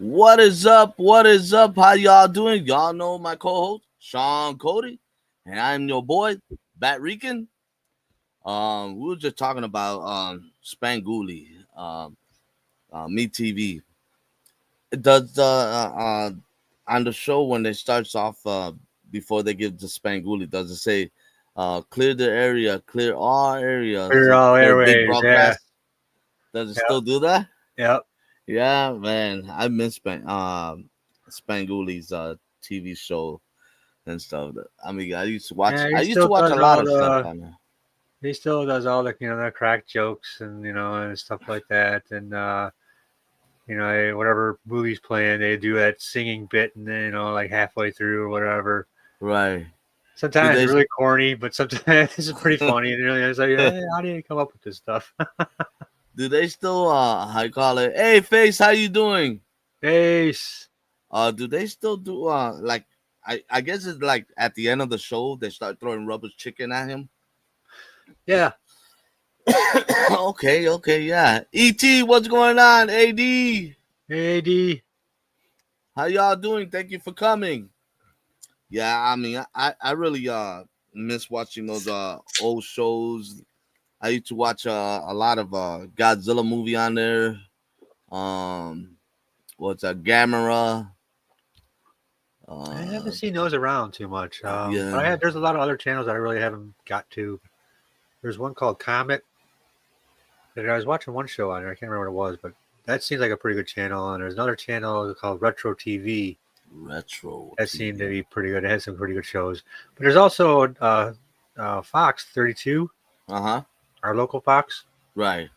What is up? What is up? How y'all doing? Y'all know my co-host Sean Cody, and I'm your boy Bat Rican. We were just talking about Spanguli, Me TV. Does on the show when it starts off before they give the Spanguli, does it say clear the area, clear all areas Clear all for a big airways, yeah. broadcast? Does it Yep. still do that? Yep. Yeah, man, I miss Spanguli's TV show and stuff. I mean, I used to watch. Yeah, I used to watch a lot of stuff on there. he still does all the the crack jokes and and stuff like that. And whatever movie's playing, they do that singing bit and then like halfway through or whatever. Right? Do Sometimes they? really corny, but sometimes it's pretty funny. And really, it's like, hey, how do you come up with this stuff? Do they still? I call it. Hey, face, how you doing? Ace. Do they still do? Like, I guess it's like at the end of the show they start throwing rubber chicken at him. Yeah. Okay, yeah. Et, what's going on? Ad, Hey, D. how y'all doing? Thank you for coming. Yeah, I mean, I really miss watching those old shows. I used to watch a lot of Godzilla movie on there. What's a Gamera? I haven't Uh, seen those around too much. But yeah, there's a lot of other channels that I really haven't got to. There's one called Comet. And I was watching one show on there. I can't remember what it was, but that seems like a pretty good channel. And there's another channel called Retro TV. retro That seemed to TV. be pretty good. It had some pretty good shows. But there's also Fox 32, Uh-huh. our local Fox. Right.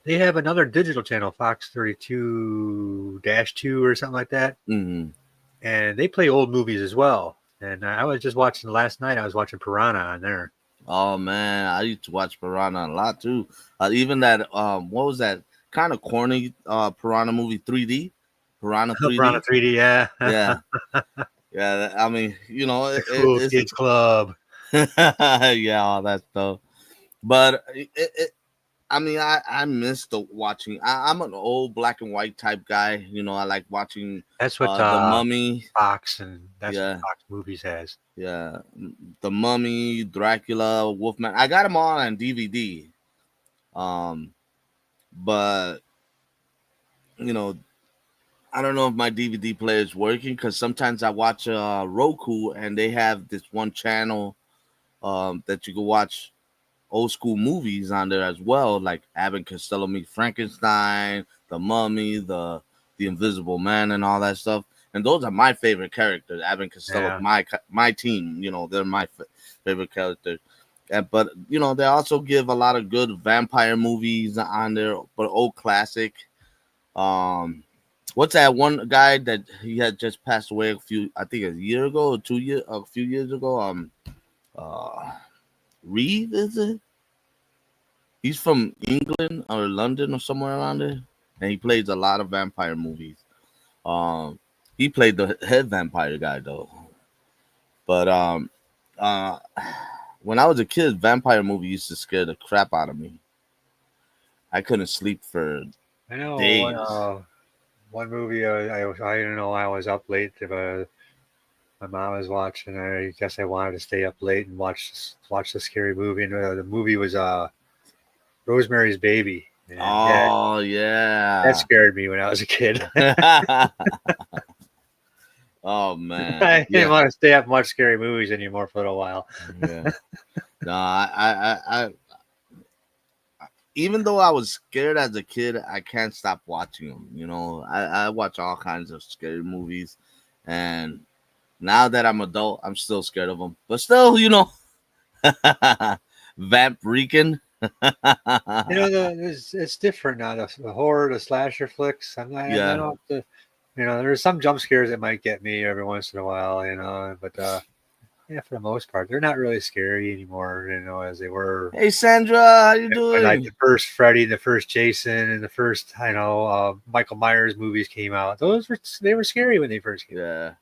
They have another digital channel, Fox 32-2 or something like that. Mm-hmm. And they play old movies as well. And I was just watching last night. I was watching Piranha on there. Oh man, I used to watch Piranha a lot too. Even that what was that kind of corny Piranha movie 3D? Piranha Piranha 3D? 3D, yeah. Yeah. Yeah, I mean, The Cool it's Kids Club. yeah, all that stuff. But I mean, I miss the watching. I'm an old black and white type guy. I like watching That's what the Mummy. Fox and that's what Yeah, Fox Movies has. yeah, the Mummy, Dracula, Wolfman. I got them all on DVD. Um, but you know, I don't know if my DVD player is working because sometimes I watch Roku and they have this one channel that you can watch old school movies on there as well, like Abbott and Costello Meet Frankenstein, The Mummy, the Invisible Man, and all that stuff. And those are my favorite characters. Abbott and Costello, Yeah. my team. They're my favorite characters. But they also give a lot of good vampire movies on there, but old classic. Um, what's that one guy that he had just passed away I think a year ago or a few years ago? Uh, Reed, is it? He's from England or London or somewhere around there, and he plays a lot of vampire movies. Um, he played the head vampire guy though. But uh, when I was a kid, vampire movie used to scare the crap out of me. I couldn't sleep for I know days. one movie I don't know I was up late if my mom was watching. I guess I wanted to stay up late and watch the scary movie. And the movie was Rosemary's Baby. And Oh that yeah. scared me when I was a kid. Oh man, I didn't yeah, want to stay up and watch scary movies anymore for a little while. yeah. No, even though I was scared as a kid, I can't stop watching them. I watch all kinds of scary movies, and now that I'm adult, I'm still scared of them. But still, Vamp Rican. It's different now. The horror, the slasher flicks. I Yeah. don't have to. There's some jump scares that might get me every once in a while. But yeah, for the most part, they're not really scary anymore. As they were. Hey Sandra, how you When like doing? the first Freddy, the first Jason, and the first Michael Myers movies came out, they were scary when they first came out. Yeah.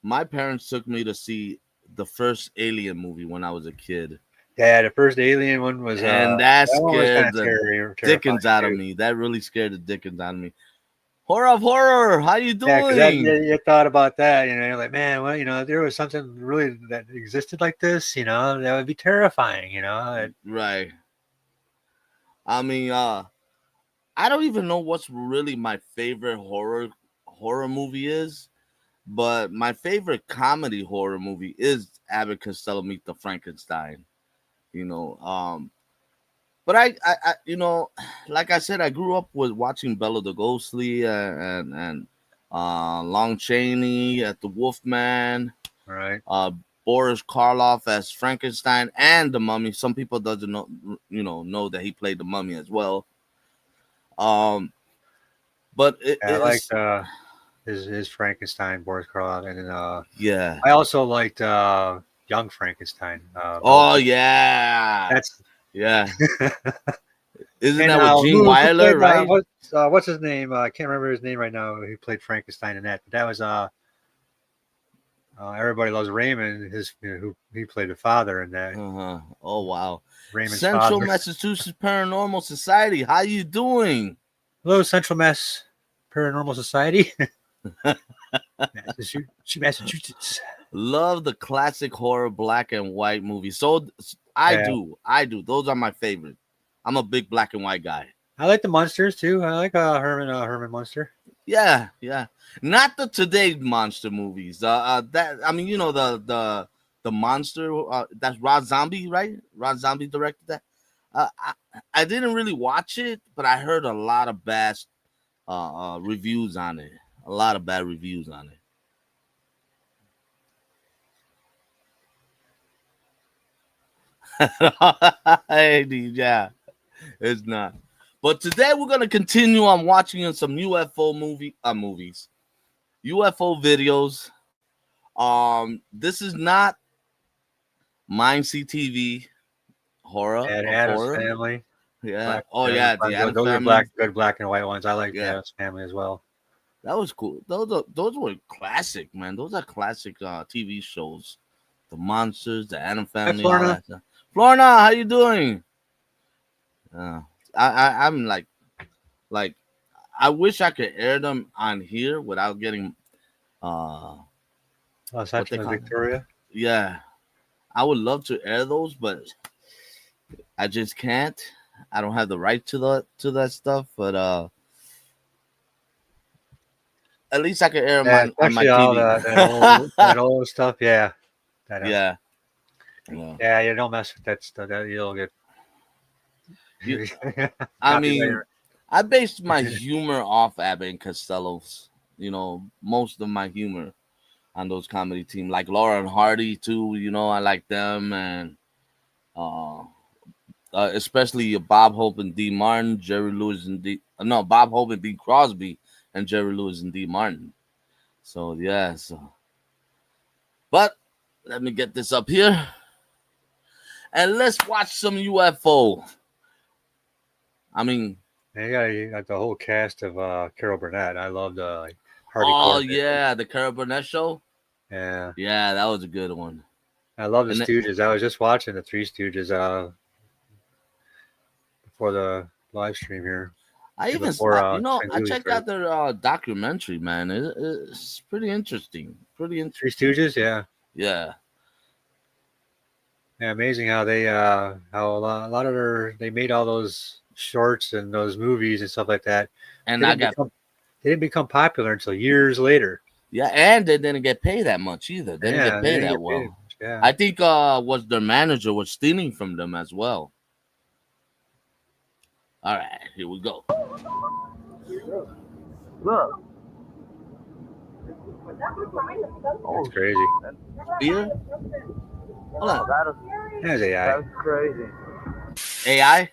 My parents took me to see the first Alien movie when I was a kid. Yeah, the first Alien one was And that that one was kind scared of the terrifying dickens out of too. me. That really scared the dickens out of me. Horror of horror. How you Yeah, because doing? you thought about that, you're like, man, well, there was something really that existed like this, that would be terrifying, Right. I mean, I don't even know what's really my favorite horror movie is, but my favorite comedy horror movie is Abbott Costello Meet the Frankenstein. You know, but like I said, I grew up with watching Bela Lugosi and Lon Chaney at the Wolfman, Right. uh, Boris Karloff as Frankenstein and the Mummy. Some people doesn't know that he played the Mummy as well. Um, but it Yeah, I liked is his Frankenstein, Boris Karloff, and then yeah. I also liked Young Frankenstein. Mel Oh Gibson. yeah, That's yeah. Isn't and that with Gene who Wilder, played right? what's his name? I can't remember his name right now. He played Frankenstein in that, but that was Everybody Loves Raymond. Who he played the father in that. Uh-huh. Oh wow. Raymond's Central father. Massachusetts Paranormal Society. How you doing? Hello, Central Mass Paranormal Society. Massachusetts. Love the classic horror black and white movies. So I Yeah, do. I do. Those are my favorite. I'm a big black and white guy. I like the monsters too. I like Herman Munster. Yeah, yeah. Not the today's monster movies. That I mean, the monster. That's Rob Zombie, right? Rob Zombie directed that. I didn't really watch it, but I heard a lot of bad reviews on it. A lot of bad reviews on it. Yeah, it's not. But today we're gonna continue on watching some UFO movies, UFO videos. This is not Mine CTV horror And of Adam's horror. Family. Yeah. Black Oh Family. yeah, the Adam Those are Family. good black and white ones. I like the Yeah, Adam's Family as well. that was cool. Those were classic, man. Those are classic TV shows. The Monsters, the Adam Hi, Family, all Florna. that stuff. Florna, how you doing? Uh, I'm like I wish I could air them on here without getting what they Central call it. Victoria. Yeah, I would love to air those, but I just can't. I don't have the right to that stuff. But at least I can air them Yeah, on my especially all TV. that old stuff. Yeah, Yeah, yeah. yeah. You don't mess with that stuff. You'll get. You, I mean, Copyright. I based my humor off Abbott and Costello's. Most of my humor on those comedy team, like Laura and Hardy too. I like them, and uh, especially Bob Hope and D Martin, Jerry Lewis and Bob Hope and D Crosby, and Jerry Lewis and D Martin. So yeah, but let me get this up here, and let's watch some UFO. I mean, You got the whole cast of Carol Burnett. I loved Hardy oh Corbett. yeah, the Carol Burnett show. Yeah, Yeah, that was a good one. I love the And Stooges. I was just watching the Three Stooges before the live stream here. I even, Before I St. checked out their documentary, man. It's pretty interesting. Pretty Three interesting. Stooges. Yeah. Yeah. Yeah, amazing how they how a lot of they made all those shorts and those movies and stuff like that. And They I didn't got, become they didn't become popular until years later. yeah, and they didn't get paid that much either. They didn't Yeah, get they paid didn't that get paid well. much. Yeah. I think was their manager was stealing from them as well. All right, here we go. Look. That's crazy. Beer? Hold on. That's AI. That's crazy. AI?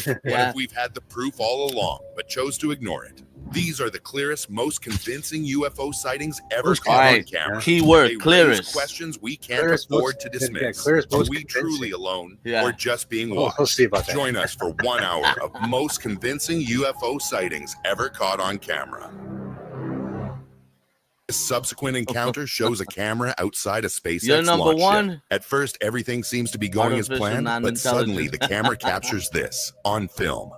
What Yeah. if we've had the proof all along, but chose to ignore it? These are the clearest, most convincing UFO sightings ever All caught on right. camera. They Keyword raise clearest. questions we can't Clearest, afford most- to yeah, dismiss. clearest, Are most we convincing. truly alone, Yeah. or just being We'll watched? see about that. Join us for 1 hour of most convincing UFO sightings ever caught on camera. This subsequent encounter shows a camera outside a SpaceX You're number launch one. ship. At first, everything seems to be going as Artificial planned, but suddenly the non-intelligence. camera captures this on film.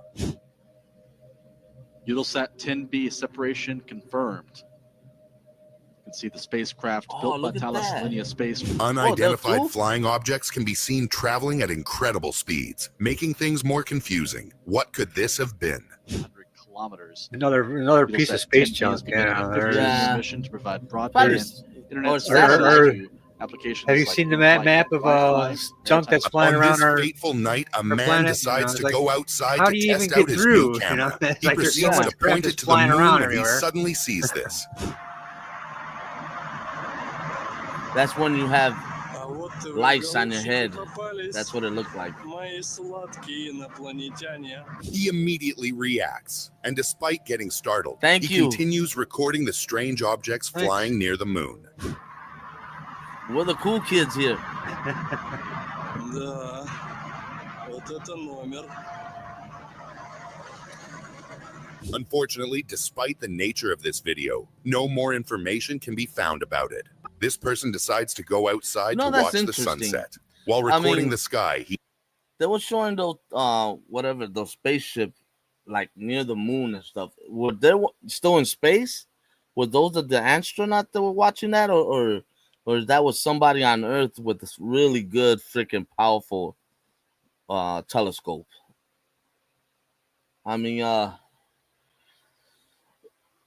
Eutelsat 10B separation confirmed. You can see the spacecraft built by look at Thales that. Alenia Space. Unidentified flew? flying objects can be seen traveling at incredible speeds, making things more confusing. What could this have been? 100 kilometers. Another piece of Eutelsat space 10B junk. has begun Yeah, a 50 year Yeah. mission to provide Probably broadband internet or services satellite. to applications. have you like seen the in-flight map of Wi-Fi, junk that's maritime flying On around this our fateful night, a man planet? decides to like, go outside how to do you test even get out his through? new camera. It's He like there's so proceeds much to crap point just it to the flying moon around when he everywhere. suddenly sees this. That's when you have lights on your head. That's what it looked like. He immediately reacts, and despite getting startled, Thank he you. continues recording the strange objects Thanks. flying near the moon. We're the cool kids here. Unfortunately, despite the nature of this video, no more information can be found about it. This person decides to go outside No, to that's watch the interesting. sunset. While I recording mean- the sky, he They were showing those those spaceship like near the moon and stuff. Were they still in space? Were those the astronauts that were watching that, or that was somebody on Earth with this really good freaking powerful telescope? I mean,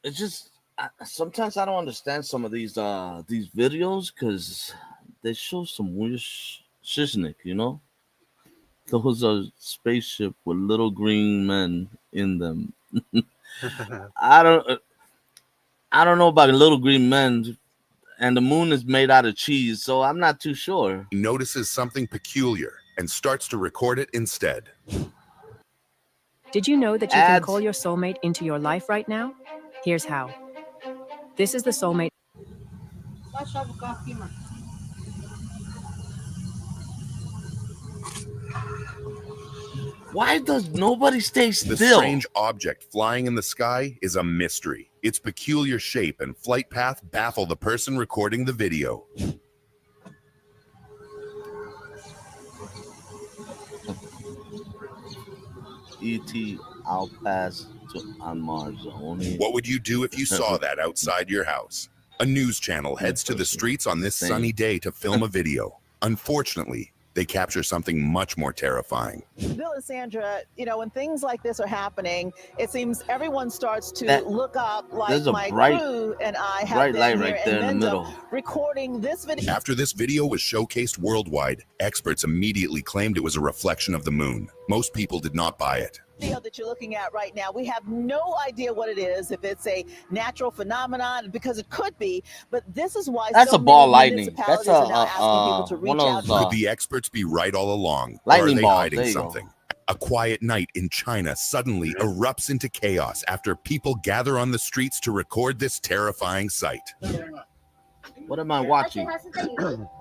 it's just sometimes I don't understand some of these videos because they show some weird shiznik, you know. Those are spaceship with little green men in them. I don't know about little green men, and the moon is made out of cheese, so I'm not too sure. notices something peculiar and starts to record it instead. Did you know that you can Ads. call your soulmate into your life right now? Here's how. This is the soulmate. Why does nobody stay The still? strange object flying in the sky is a mystery. Its peculiar shape and flight path baffle the person recording the video. E.T. I'll pass on Mars only. What would you do if you saw that outside your house? A news channel heads to the streets on this sunny day to film a video. Unfortunately, they capture something much more terrifying. Bill and Sandra, you know, when things like this are happening, it seems everyone starts to That- look up, like there's a my bright- crew and I have bright been light here, right and there in the end middle. up recording this video. After this video was showcased worldwide, experts immediately claimed it was a reflection of the moon. Most people did not buy it. That you're looking at right now, we have no idea what it is, if it's a natural phenomenon, because it could be, but this is why That's so a ball many lightning. municipalities That's are now asking people to one reach of out. those, Could the experts be right all along? Or are lightning they balls, hiding there you go. something? A quiet night in China suddenly erupts into chaos after people gather on the streets to record this terrifying sight. What am I watching? 而且它是在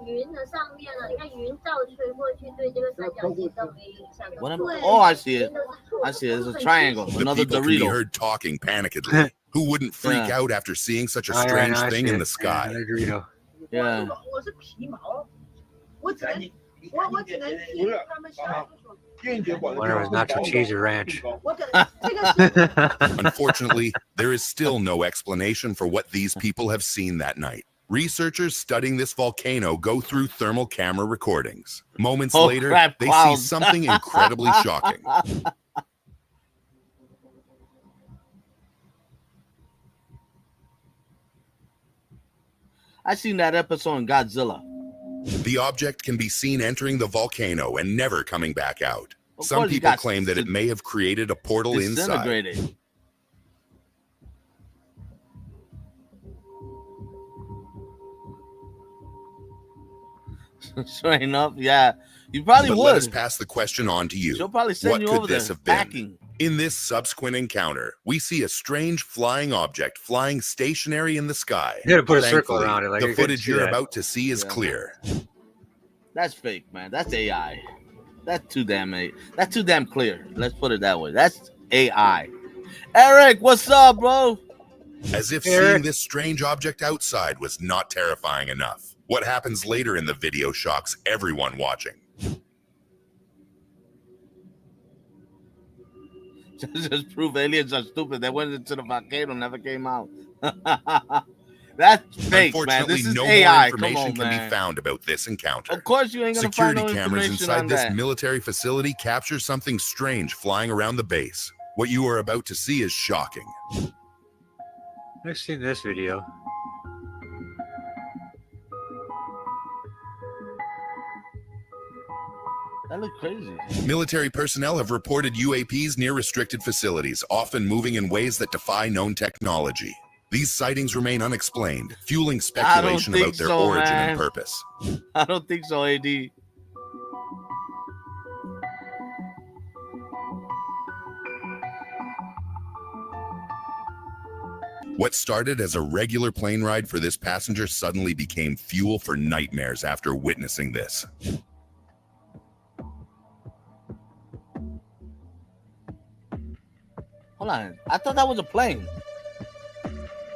云的上面呢，你看云倒吹过去，对这个三角形都没影响的。 What am 对 Oh, I see it. 云都是错的 I see it. It's a 很 triangle. 清晰 The Another people can be Dorito. heard talking panikedly. Who wouldn't freak Yeah. out after seeing such a Oh, yeah, strange no, I thing see in it. the sky? Yeah, Dorito. Yeah. 我是皮毛，我只能听他们说。 Wonder if it's nacho cheese or ranch. 我可能这个是 Unfortunately, there is still no explanation for what these people have seen that night. Researchers studying this volcano go through thermal camera recordings. Moments Oh, later, crap, they clouds. see something incredibly shocking. I seen that episode in Godzilla. The object can be seen entering the volcano and never coming back out. Of Some course, you people got claim that it may have created a portal inside. Disintegrated. Sure enough, yeah. You probably But would. let us pass the question on to you. She'll probably send What you could over this there have been? packing. In this subsequent encounter, we see a strange flying object flying stationary in the sky. You gotta put a circle Thankfully, around it, like the you couldn't footage see you're that. about to see is Yeah. clear. That's fake, man. That's AI. That's too damn clear. Let's put it that way. That's AI. Eric, what's up, bro? As if Eric. seeing this strange object outside was not terrifying enough. What happens later in the video shocks everyone watching. Just prove aliens are stupid. They went into the volcano, never came out. That's fake, man. Unfortunately, This is no more AI. Come information on, can man. be found about this encounter. Of course, you ain't gonna find Security no cameras information inside on this that. military facility capture something strange flying around the base. What you are about to see is shocking. I've seen this video. That look crazy. Military personnel have reported UAPs near restricted facilities, often moving in ways that defy known technology. These sightings remain unexplained, fueling speculation about their origin and purpose. I don't think so, AD. What started as a regular plane ride for this passenger suddenly became fuel for nightmares after witnessing this. Hold on. I thought that was a plane.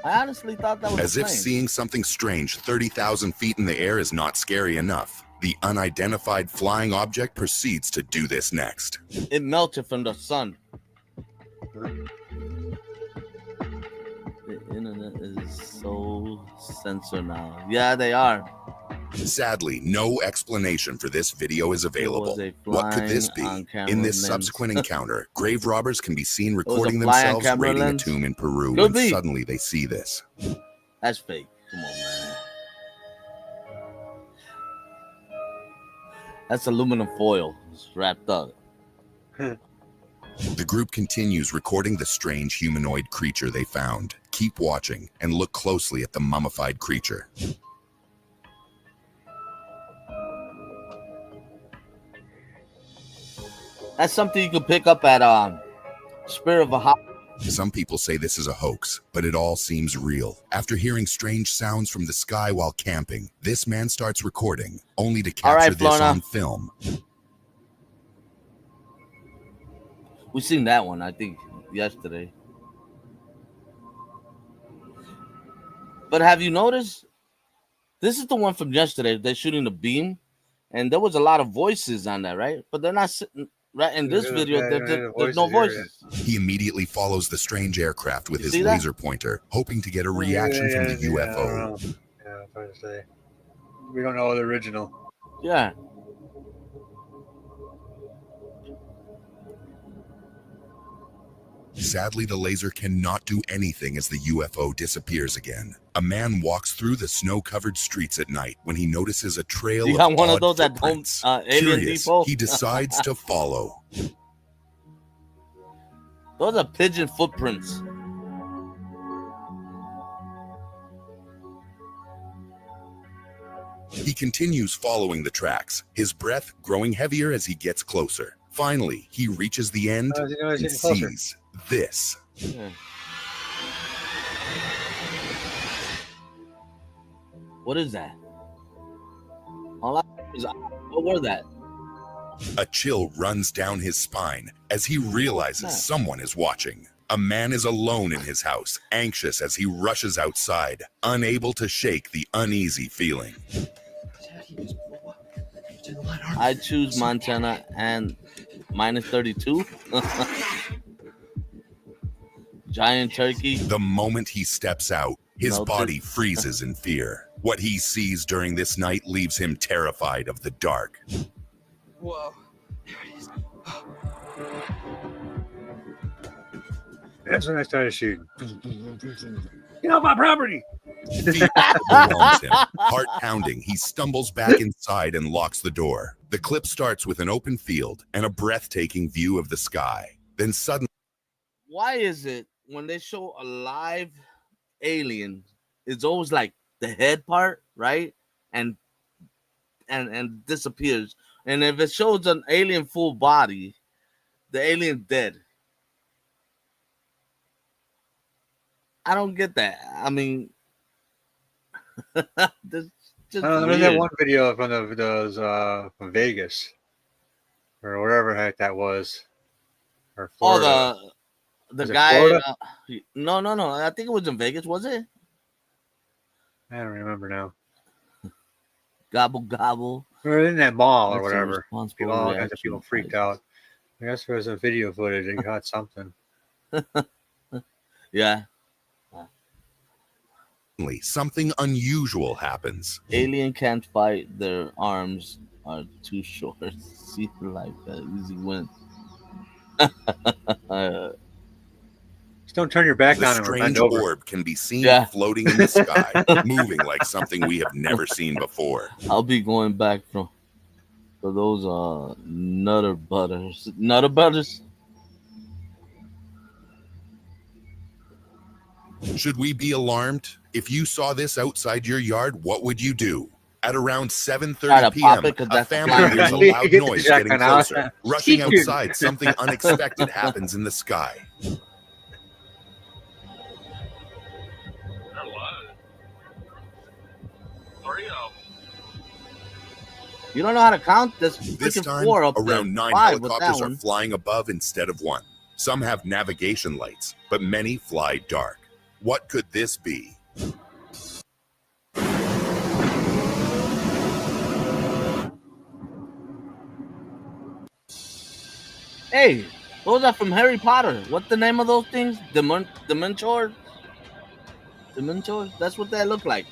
I honestly thought that was As a if plane. seeing something strange 30,000 feet in the air is not scary enough, the unidentified flying object proceeds to do this next. It melted from the sun. The internet is so censored now. Yeah, they are. Sadly, no explanation for this video is available. a What could this be? flying on-camera In this lens. subsequent encounter, grave robbers can be seen was a recording fly themselves on-camera raiding lens? a tomb in Peru Could when be. suddenly they see this. That's fake. Come on, man. That's aluminum foil. It's wrapped up. The group continues recording the strange humanoid creature they found. Keep watching and look closely at the mummified creature. That's something you can pick up at Spirit of a Hot. Some people say this is a hoax, but it all seems real. After hearing strange sounds from the sky while camping, this man starts recording, only to All right, capture this Florna. on film. We seen that one, I think, yesterday. But have you noticed? This is the one from yesterday. They're shooting the beam, and there was a lot of voices on that, right? But they're not sitting right in this video. There's no voices. He immediately follows the strange aircraft with You his see that? laser pointer, hoping to get a reaction from the UFO. Yeah, I don't know. Yeah, I was about to say. We don't know the original. Yeah. Sadly, the laser cannot do anything as the UFO disappears again. A man walks through the snow-covered streets at night when he notices a trail You of got one odd of those at home, footprints. Alien Curious, Depot? he decides to follow. Those are pigeon footprints. He continues following the tracks, his breath growing heavier as he gets closer. Finally, he reaches the end How does he know he's and getting closer? sees this. Yeah. What is that? All I is what were that? A chill runs down his spine as he realizes Huh. someone is watching. A man is alone in his house, anxious as he rushes outside, unable to shake the uneasy feeling. I choose Montana and minus 32. Giant turkey. The moment he steps out, his Melted. body freezes in fear. What he sees during this night leaves him terrified of the dark. Whoa. There it is. That's when I started shooting. Get off my property! Fear overwhelms him. Heart pounding, he stumbles back inside and locks the door. The clip starts with an open field and a breathtaking view of the sky. Then suddenly, Why is it when they show a live alien, it's always like the head part, right? And disappears. And if it shows an alien full body, the alien dead. I don't get that. I mean, this just There's that weird. one video from those from Vegas or wherever the heck that was, or Oh, Florida. the Was it guy. Florida? No. I think it was in Vegas. Was it? I don't remember now. Gobble gobble. We were in that mall or That's a whatever. responsible People, all kinds of reaction. people freaked out. I guess there was a video footage. They caught something. Yeah. Something unusual happens. Alien can't fight. Their arms are too short. See the life easy win. Just don't turn your back The on him or bend strange over. orb can be seen Yeah. floating in the sky, moving like something we have never seen before. I'll be going back for those nutter butters. Nutter butters? Should we be alarmed? If you saw this outside your yard, what would you do? At around Try 7:30 to p.m., pop it, 'cause a that's family flying. hears a You loud get the noise getting shotgun out. closer. Rushing Shoot. outside, something unexpected happens in the sky. You don't know how to count this. This Freaking time, 4 up there. around 9 5 with that helicopters are one. flying above instead of 1. Some have navigation lights, but many fly dark. What could this be? Hey, those are from Harry Potter. What's the name of those things? Dementors? Dementors? That's what they look like.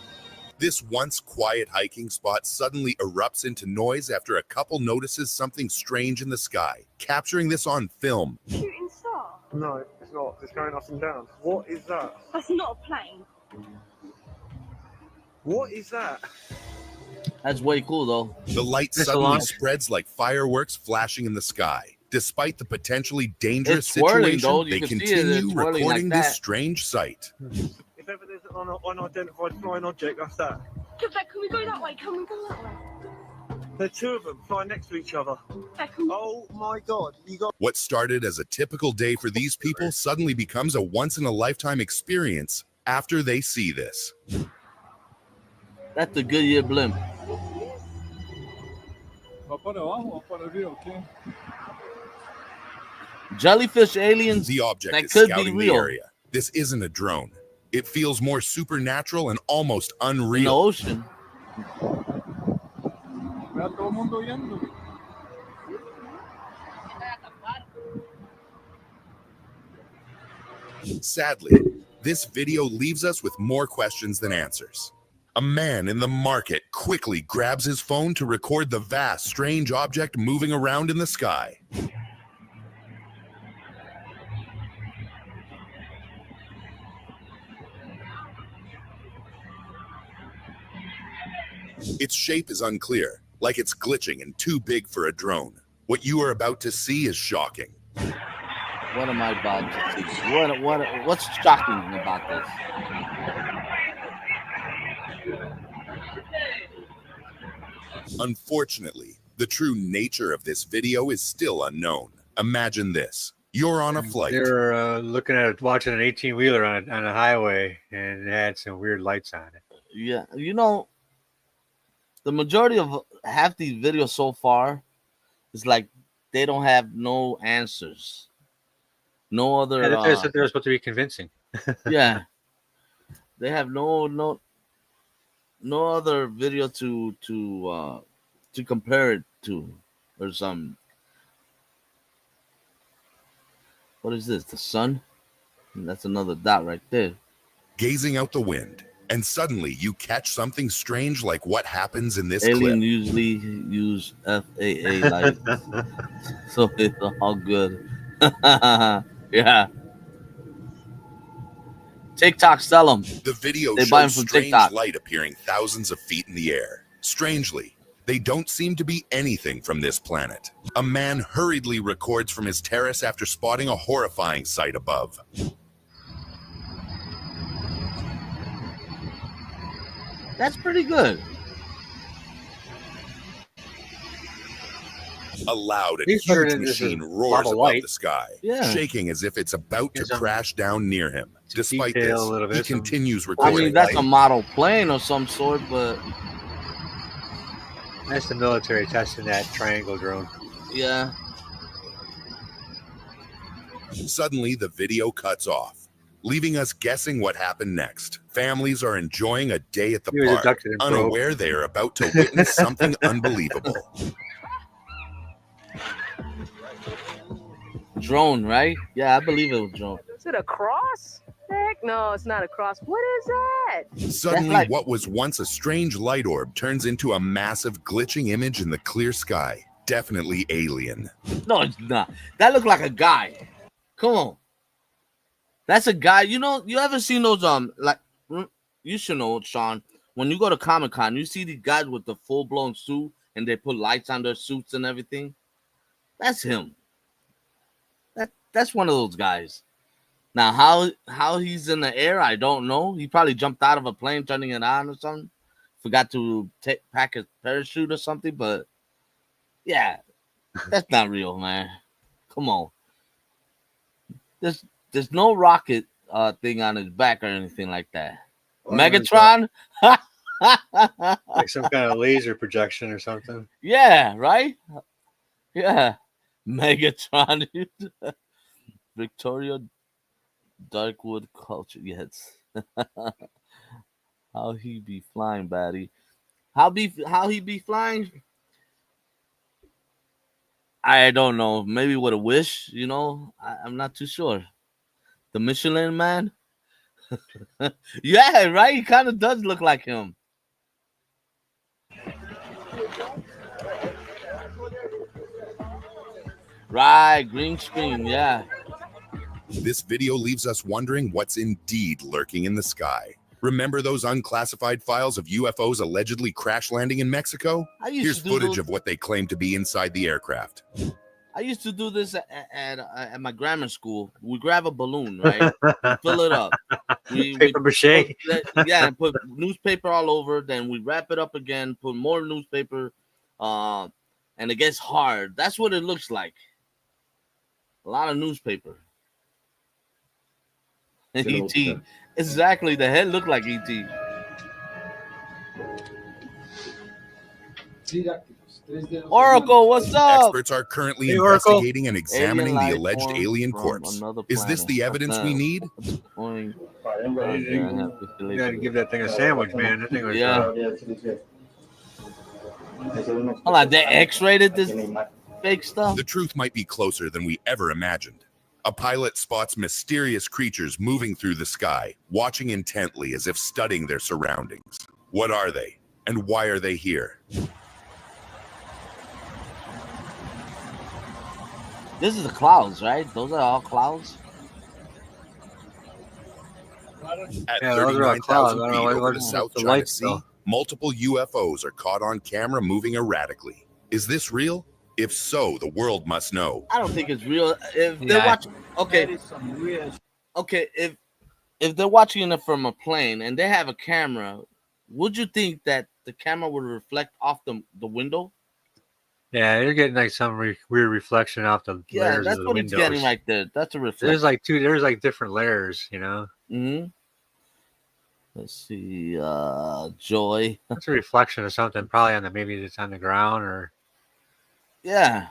This once quiet hiking spot suddenly erupts into noise after a couple notices something strange in the sky. Capturing this on film, Shooting star? No, it's not. It's going up and down. What is that? That's not a plane. What is that? That's way cool, though. the light Missile suddenly launch. spreads like fireworks flashing in the sky. Despite the potentially dangerous It's swirling, situation, though. You they can see it. It's continue swirling recording like this that. strange sight. If ever there's an unidentified flying object, that's that. Can we go that way? Can we go that way? There are two of them flying next to each other. Oh my god, you got. What started as a typical day for these people suddenly becomes a once-in-a-lifetime experience after they see this. That's the Goodyear blimp. Jellyfish aliens. The object That is could be scouting the real. area. This isn't a drone. It feels more supernatural and almost In the unreal. ocean. Sadly, this video leaves us with more questions than answers. A man in the market quickly grabs his phone to record the vast, strange object moving around in the sky. Its shape is unclear, like it's glitching and too big for a drone. What you are about to see is shocking. What am I about to see? What's shocking about this? Unfortunately, the true nature of this video is still unknown. Imagine this. You're on a flight. They're watching an 18-wheeler on a highway, and it had some weird lights on it. Yeah, you know, the majority of half these videos so far is like they don't have no answers. No other. They're supposed to be convincing. Yeah, they have no other video to compare it to, or some. What is this? The sun? That's another dot right there. Gazing out the wind, and suddenly you catch something strange like what happens in this Alien clip. usually use FAA lights, so it's all good. Yeah. TikTok, sell them. The video They buy 'em shows from strange TikTok. light appearing thousands of feet in the air. Strangely, they don't seem to be anything from this planet. A man hurriedly records from his terrace after spotting a horrifying sight above. That's pretty good. A loud and He's better huge than this machine is roars Baba above White. the sky, Yeah. shaking as if it's about to Gives him crash down near him. Despite detail this, a little he bit, some- continues I recording. mean, that's a light. model plane of some sort, but That's the military testing that triangle drone. yeah. Suddenly, the video cuts off, leaving us guessing what happened next. Families are enjoying a day at the He was park, abducted and probed. unaware they are about to witness something unbelievable. drone, right? Yeah, I believe it was drone. Is it a cross? Heck no, it's not a cross. What is that? Suddenly, what was once a strange light orb turns into a massive glitching image in the clear sky. Definitely alien. No, it's not. That looked like a guy. Come on. That's a guy. You know, you ever seen those like you should know, Sean. When you go to Comic-Con, you see these guys with the full-blown suit and they put lights on their suits and everything. That's him. That's one of those guys. Now, how he's in the air, I don't know. He probably jumped out of a plane, turning it on or something. Forgot to pack his parachute or something. But yeah, that's not real, man. Come on. There's no rocket thing on his back or anything like that. Megatron? Like some kind of laser projection or something. Yeah, right? Yeah. Megatron. Victoria Darkwood culture. Yes. How he be flying, baddie? How he be flying? I don't know. Maybe with a wish, you know? I'm not too sure. The Michelin Man? Yeah, right? He kind of does look like him. Right, green screen, yeah. This video leaves us wondering what's indeed lurking in the sky. Remember those unclassified files of UFOs allegedly crash landing in Mexico? Here's footage of what they claim to be inside the aircraft. I used to do this at my grammar school. We grab a balloon, right? Fill it up. Paper mache. And put newspaper all over. Then we wrap it up again, put more newspaper, and it gets hard. That's what it looks like. A lot of newspaper. E.T. Exactly. The head looked like E.T. Oracle, what's up? Experts are currently investigating and examining the alleged alien corpse. Is this the evidence we need? You gotta give that thing a sandwich, man. That thing was Hold on, they X-rated this fake stuff? The truth might be closer than we ever imagined. A pilot spots mysterious creatures moving through the sky, watching intently as if studying their surroundings. What are they? And why are they here? This is the clouds, right? Those are all clouds? At 39,000 feet over the South China Sea, multiple UFOs are caught on camera moving erratically. Is this real? If so, the world must know. I don't think it's real. If they're watching, if they're watching it from a plane and they have a camera, would you think that the camera would reflect off the window? Yeah, you're getting like some weird reflection off the layers that's of the what windows. It's getting right there. That's a reflection. There's like different layers, you know. Mm-hmm. Let's see, Joy. That's a reflection of something, probably maybe it's on the ground or. Yeah.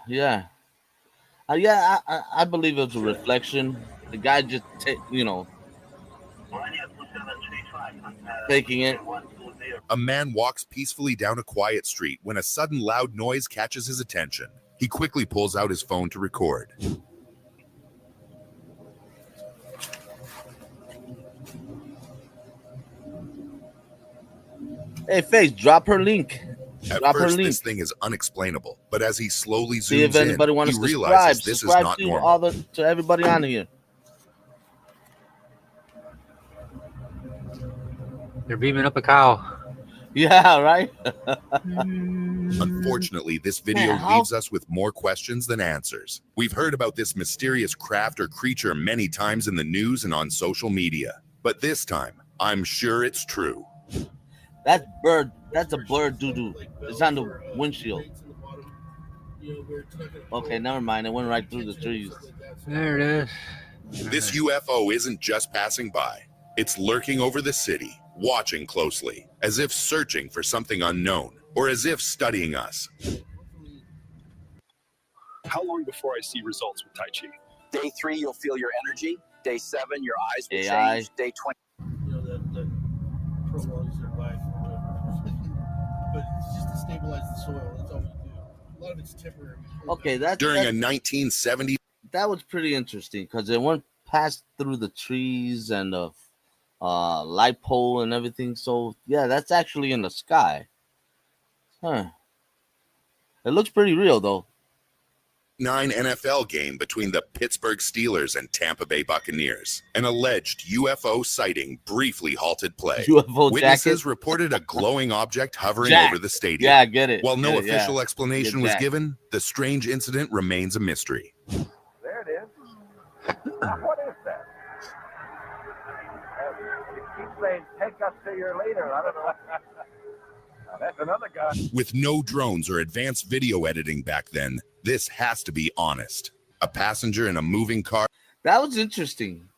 I believe it was a reflection. The guy just, taking it. A man walks peacefully down a quiet street when a sudden loud noise catches his attention. He quickly pulls out his phone to record. Hey, Face, drop her link. At first, this thing is unexplainable, but as he slowly zooms See if anybody in, wants he to realizes this is not normal. To everybody on here. They're beaming up a cow. Yeah, right? Unfortunately, this video leaves us with more questions than answers. We've heard about this mysterious craft or creature many times in the news and on social media, but this time, I'm sure it's true. That's a bird doo-doo. It's on the windshield. Okay, never mind. It went right through the trees. There it is. This UFO isn't just passing by. It's lurking over the city, watching closely, as if searching for something unknown, or as if studying us. How long before I see results with Tai Chi? Day 3, you'll feel your energy. Day 7, your eyes will AI. change. Day 20. The prolongs their life or whatever. But it's just to stabilize the soil. That's all we do. A lot of it's temporary. Okay, that's during a 1970. that was pretty interesting because it went past through the trees and the light pole and everything. So yeah, that's actually in the sky. Huh. It looks pretty real though. 9 NFL game between the Pittsburgh Steelers and Tampa Bay Buccaneers. An alleged UFO sighting briefly halted play. UFO Witnesses jacket? reported a glowing object hovering Jack. over the stadium. Yeah, get it. While no Get it, yeah. official explanation Get was Jack. given, the strange incident remains a mystery. There it is. What is that? You keep saying, take us to your leader. I don't know. Now, that's another guy. With no drones or advanced video editing back then, this has to be honest. A passenger in a moving car. That was interesting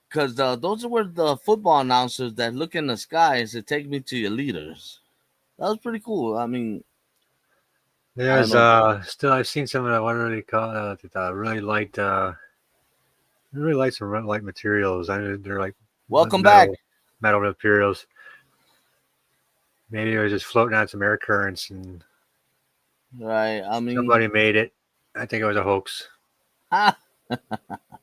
because those were the football announcers that look in the sky and said, "Take me to your leaders." That was pretty cool. I mean, There's still I've seen some of that. What are they called? That I really liked. Really like some light materials. They're like welcome back. Metal materials. Maybe it was just floating on some air currents and right. I mean, somebody made it. I think it was a hoax.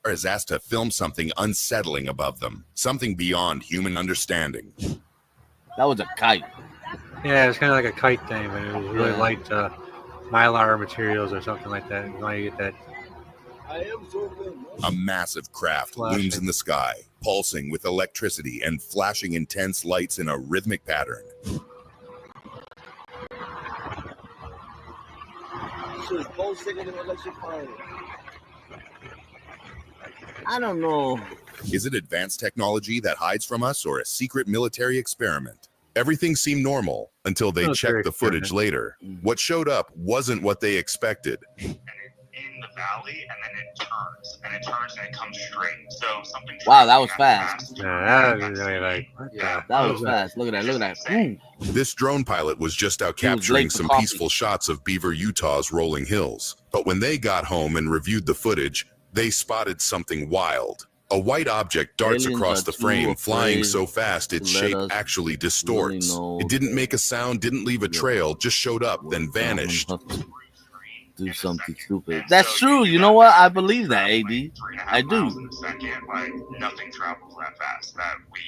Is asked to film something unsettling above them, something beyond human understanding. That was a kite. Yeah, it was kind of like a kite thing, but it was really light mylar materials or something like that. Why you get that? A massive craft looms in the sky, pulsing with electricity and flashing intense lights in a rhythmic pattern. I don't know. Is it advanced technology that hides from us or a secret military experiment? Everything seemed normal until they checked the footage later. What showed up wasn't what they expected. In the valley, and then it turns and it comes straight. So something. Wow, that was fast. Yeah, that was really like. That was fast. Look at that. Look at that. This drone pilot was just out capturing some peaceful shots of Beaver, Utah's rolling hills. But when they got home and reviewed the footage, they spotted something wild. A white object darts across the frame, flying so fast its shape actually distorts. It didn't make a sound, didn't leave a trail, just showed up, then vanished. Do something stupid. That's true. You know what? I believe that, AD. I do. Like nothing travels that fast that we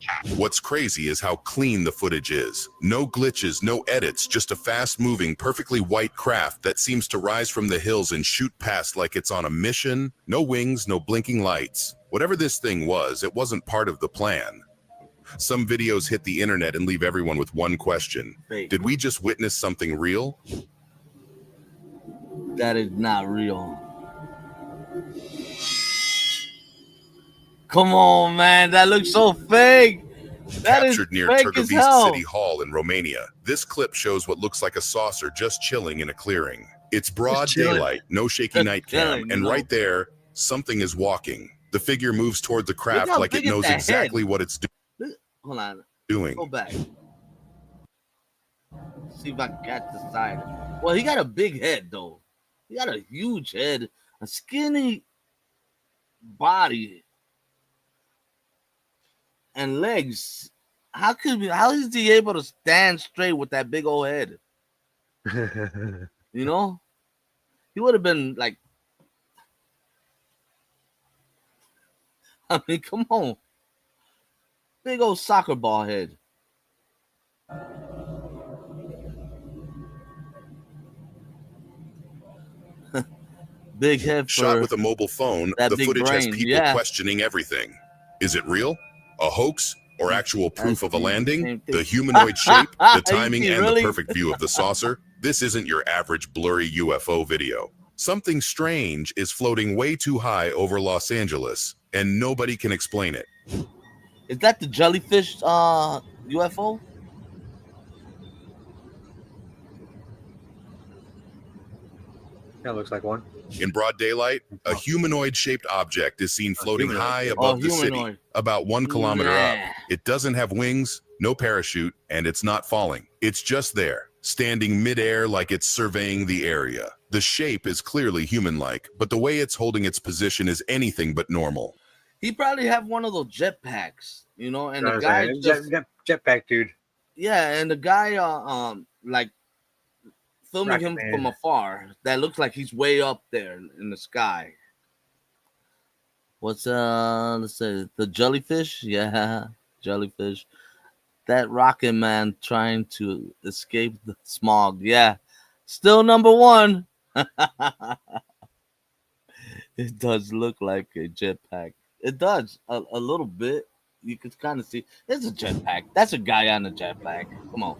can. What's crazy is how clean the footage is. No glitches, no edits, just a fast-moving, perfectly white craft that seems to rise from the hills and shoot past like it's on a mission. No wings, no blinking lights. Whatever this thing was, it wasn't part of the plan. Some videos hit the internet and leave everyone with one question. Did we just witness something real? That is not real. Come on, man. That looks so fake. That Captured near Târgoviște City Hall in Romania. This clip shows what looks like a saucer just chilling in a clearing. It's broad daylight, no shaky night cam, and right there, something is walking. The figure moves toward the craft like it knows exactly what it's Hold on. doing. Go back. See if I can catch the side. Well, he got a big head, though. He got a huge head, a skinny body, and legs. How is he able to stand straight with that big old head? You know? He would have been like, I mean, come on. Big old soccer ball head. Big head for shot with a mobile phone. The footage has people questioning everything. Is it real? A hoax? Or actual proof of a landing? The humanoid shape, the timing, and the perfect view of the saucer? This isn't your average blurry UFO video. Something strange is floating way too high over Los Angeles, and nobody can explain it. Is that the jellyfish UFO? That looks like one. In broad daylight, a humanoid-shaped object is seen floating high above the city, about 1 kilometer up. It doesn't have wings, no parachute, and it's not falling. It's just there, standing midair like it's surveying the area. The shape is clearly human-like, but the way it's holding its position is anything but normal. He probably have one of those jetpacks, you know, and the guy jetpack dude. Yeah, and the guy like filming him from afar. That looks like he's way up there in the sky. What's let's say the jellyfish? Yeah, jellyfish. That rocket man trying to escape the smog. Yeah, still number one. It does look like a jetpack. It does a little bit. You can kind of see it's a jetpack. That's a guy on a jetpack. Come on.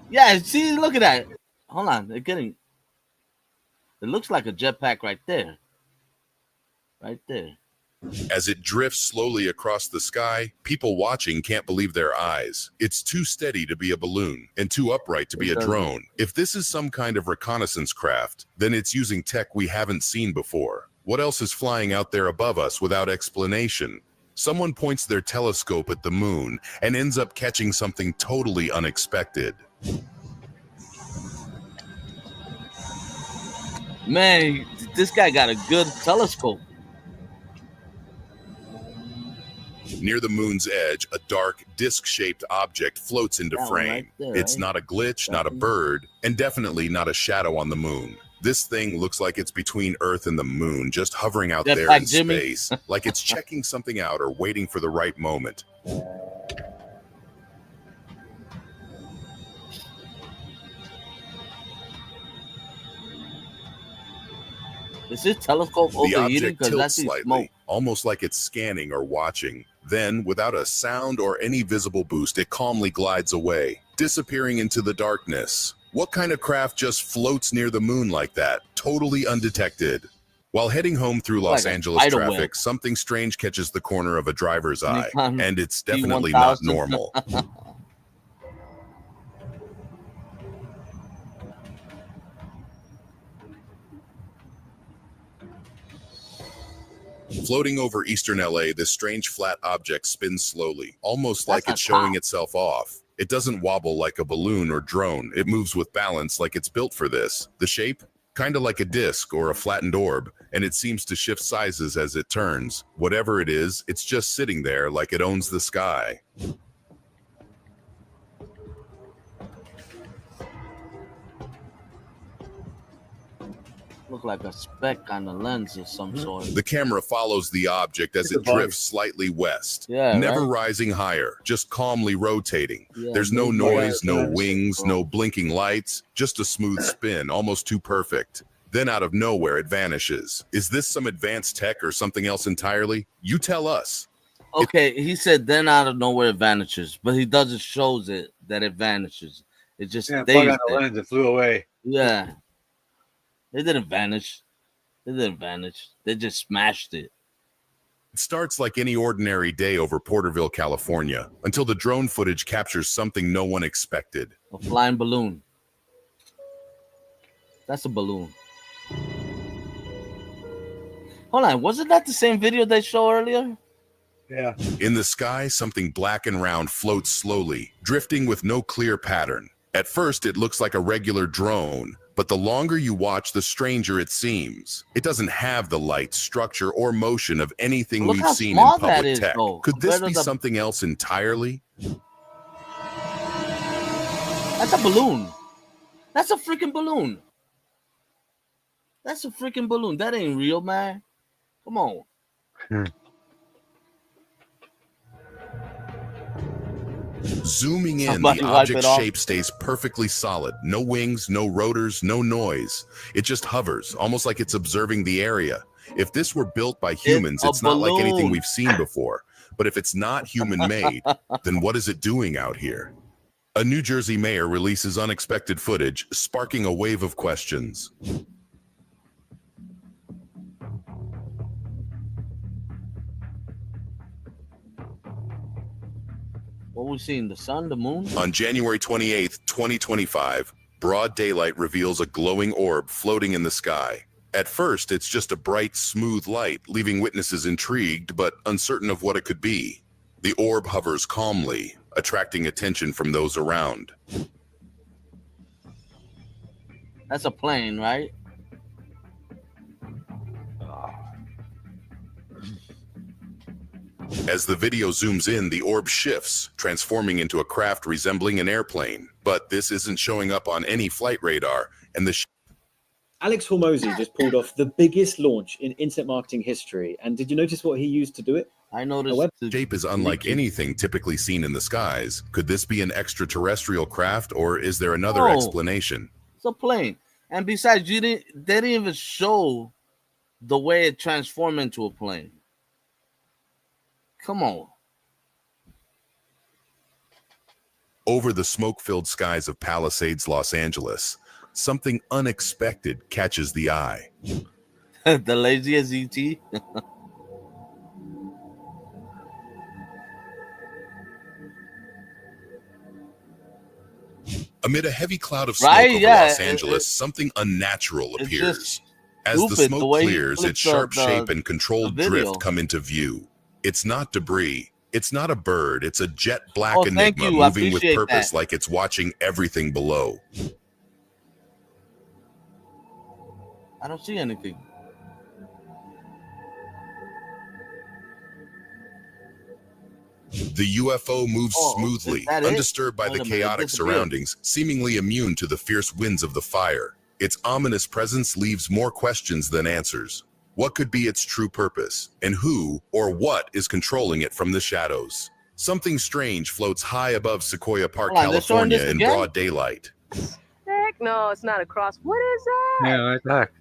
Yeah, see, look at that. Hold on, they're getting. It looks like a jetpack right there. Right there. As it drifts slowly across the sky, people watching can't believe their eyes. It's too steady to be a balloon and too upright to be a drone. If this is some kind of reconnaissance craft, then it's using tech we haven't seen before. What else is flying out there above us without explanation? Someone points their telescope at the moon and ends up catching something totally unexpected. Man, this guy got a good telescope. Near the moon's edge, a dark, disc-shaped object floats into frame. Right there, it's not a glitch, not a bird, and definitely not a shadow on the moon. This thing looks like it's between Earth and the moon, just hovering out there in space, like it's checking something out or waiting for the right moment. Is this telescope The overheating? object tilts slightly, almost like it's scanning or watching. Then, without a sound or any visible boost, it calmly glides away, disappearing into the darkness. What kind of craft just floats near the moon like that, totally undetected? While heading home through Los Angeles traffic, something strange catches the corner of a driver's eye, and it's definitely not normal. Floating over eastern LA, this strange flat object spins slowly, almost like it's showing itself off. It doesn't wobble like a balloon or drone. It moves with balance like it's built for this. The shape? Kind of like a disc or a flattened orb, and it seems to shift sizes as it turns. Whatever it is, it's just sitting there like it owns the sky. Look like a speck on the lens of some sort. The camera follows the object as it drifts slightly west, never rising higher, just calmly rotating. There's no noise, no wings, no blinking lights, just a smooth spin, almost too perfect. Then out of nowhere, it vanishes. Is this some advanced tech or something else entirely? You tell us. Okay, he said then out of nowhere it vanishes, but he doesn't shows it that it vanishes. It just stays plug on the lens, it flew away. Yeah. It didn't vanish. It didn't vanish. They just smashed it. It starts like any ordinary day over Porterville, California, until the drone footage captures something no one expected. A flying balloon. That's a balloon. Hold on, wasn't that the same video they showed earlier? Yeah. In the sky, something black and round floats slowly, drifting with no clear pattern. At first, it looks like a regular drone, but the longer you watch, the stranger it seems. It doesn't have the light, structure, or motion of anything we've seen in public tech. Could this be something else entirely? That's a balloon. That's a freaking balloon. That's a freaking balloon. That ain't real, man. Come on. Zooming in, the object's shape stays perfectly solid. No wings, no rotors, no noise. It just hovers, almost like it's observing the area. If this were built by humans, it's not like anything we've seen before. But if it's not human-made, then what is it doing out here? A New Jersey mayor releases unexpected footage, sparking a wave of questions. What we seeing? The sun, the moon? On January 28th, 2025, broad daylight reveals a glowing orb floating in the sky. At first, it's just a bright, smooth light, leaving witnesses intrigued but uncertain of what it could be. The orb hovers calmly, attracting attention from those around. That's a plane, right? As the video zooms in, the orb shifts, transforming into a craft resembling an airplane. But this isn't showing up on any flight radar, and the Alex Hormozy just pulled off the biggest launch in internet marketing history. And did you notice what he used to do it? I noticed the shape is unlike anything typically seen in the skies. Could this be an extraterrestrial craft, or is there another explanation? It's a plane. And besides, they didn't even show the way it transformed into a plane. Come on. Over the smoke-filled skies of Palisades, Los Angeles, something unexpected catches the eye. The laziest ET. Amid a heavy cloud of smoke over Los Angeles, something unnatural appears. As the smoke clears, its sharp shape and controlled drift come into view. It's not debris. It's not a bird. It's a jet black enigma moving with purpose, like it's watching everything below. I don't see anything. The UFO moves smoothly, undisturbed by the chaotic surroundings, seemingly immune to the fierce winds of the fire. Its ominous presence leaves more questions than answers. What could be its true purpose, and who or what is controlling it from the shadows? Something strange floats high above Sequoia Park, California in broad daylight. Heck no, it's not a cross. What is that? Yeah, right back.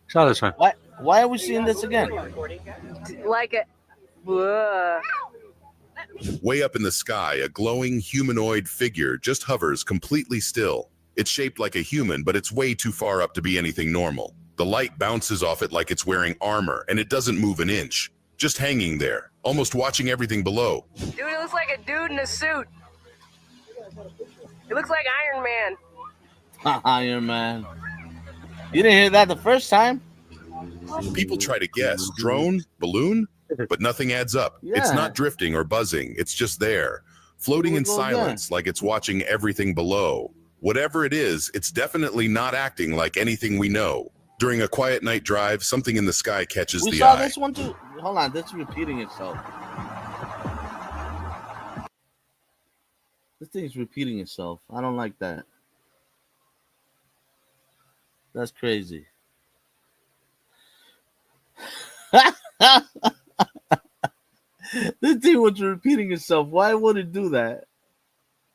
Saw this one. Why are we seeing this again? Like a... Way up in the sky, a glowing humanoid figure just hovers completely still. It's shaped like a human, but it's way too far up to be anything normal. The light bounces off it like it's wearing armor, and it doesn't move an inch. Just hanging there, almost watching everything below. Dude, it looks like a dude in a suit. It looks like Iron Man. Iron Man. You didn't hear that the first time? People try to guess. Drone? Balloon? But nothing adds up. It's not drifting or buzzing. It's just there, floating in silence, like it's watching everything below. Whatever it is, it's definitely not acting like anything we know. During a quiet night drive, something in the sky catches the eye. We saw this one too. Hold on, this is repeating itself. This thing is repeating itself. I don't like that. That's crazy. This thing was repeating itself. Why would it do that?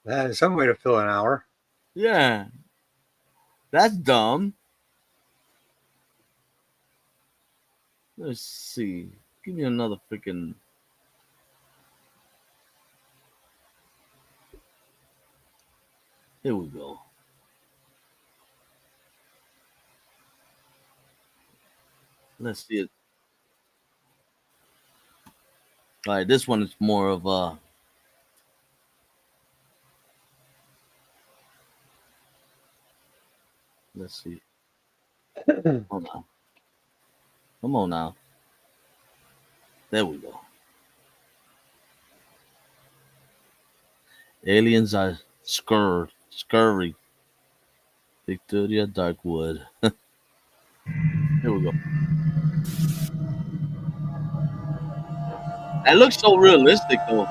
That is some way to fill an hour. Yeah. That's dumb. Let's see. Give me another freaking... Here we go. Let's see it. All right, this one is more of a... Let's see. Hold on. Come on now. There we go. Aliens are scurry. Victoria Darkwood. Here we go. That looks so realistic, though.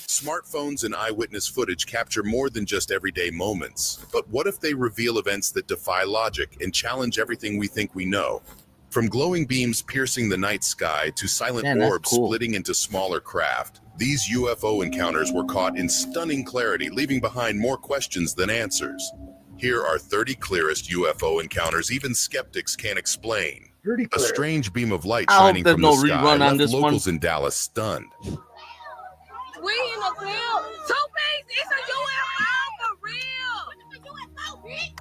Smartphones and eyewitness footage capture more than just everyday moments. But what if they reveal events that defy logic and challenge everything we think we know? From glowing beams piercing the night sky to silent orbs splitting into smaller craft, these UFO encounters were caught in stunning clarity, leaving behind more questions than answers. Here are 30 clearest UFO encounters even skeptics can't explain. A strange beam of light shining from the sky left locals in Dallas stunned. We in the field. Two-Face, it's a UFO for real.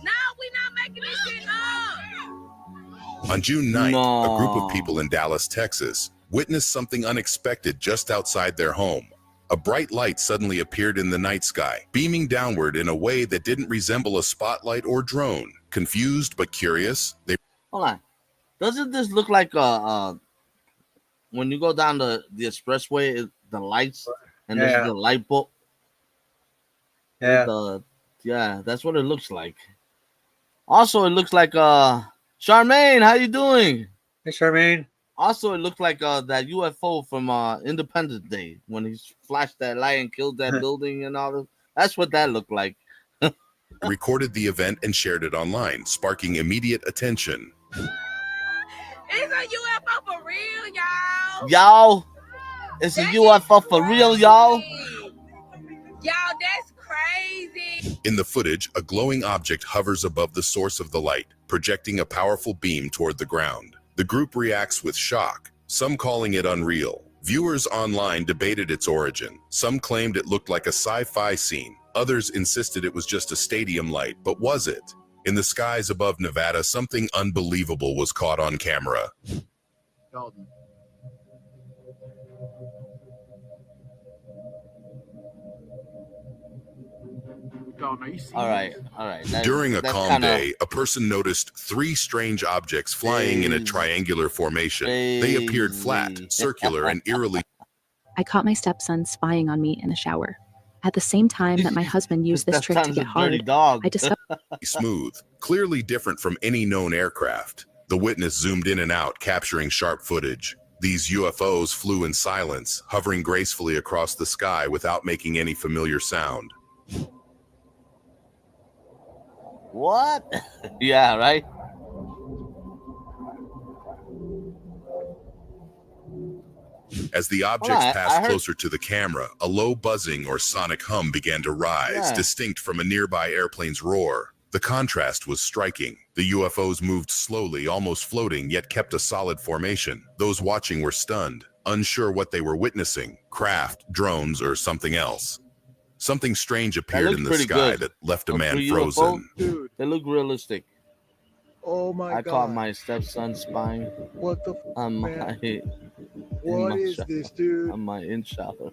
No, we not making this shit up. On June 9th, a group of people in Dallas, Texas, witnessed something unexpected just outside their home. A bright light suddenly appeared in the night sky, beaming downward in a way that didn't resemble a spotlight or drone. Confused but curious, they... Hold on. Doesn't this look like when you go down the expressway, the lights, and there's the light bulb? Yeah. Yeah, that's what it looks like. Also, it looks like Charmaine, how you doing? Hey, Charmaine. Also, it looked like that UFO from Independence Day when he flashed that light and killed that building and all that. That's what that looked like. Recorded the event and shared it online, sparking immediate attention. It's a UFO for real, y'all. Y'all, it's a UFO for real, y'all. Y'all, that's crazy. In the footage, a glowing object hovers above the source of the light, projecting a powerful beam toward the ground. The group reacts with shock, some calling it unreal. Viewers online debated its origin. Some claimed it looked like a sci-fi scene. Others insisted it was just a stadium light, but was it? In the skies above Nevada, something unbelievable was caught on camera. Dalton. All right. During a calm day, a person noticed 3 strange objects flying in a triangular formation. They appeared flat, circular, and eerily. I caught my stepson spying on me in the shower. At the same time that my husband used this trick to get hard, I discovered smooth, clearly different from any known aircraft. The witness zoomed in and out, capturing sharp footage. These UFOs flew in silence, hovering gracefully across the sky without making any familiar sound. What? Yeah, right? As the objects passed closer to the camera, a low buzzing or sonic hum began to rise, distinct from a nearby airplane's roar. The contrast was striking. The UFOs moved slowly, almost floating, yet kept a solid formation. Those watching were stunned, unsure what they were witnessing: craft, drones, or something else. Something strange appeared in the sky that left a man frozen. Dude, they look realistic. Oh my God. I caught my stepson spying. What the What is this, dude? On my in shower.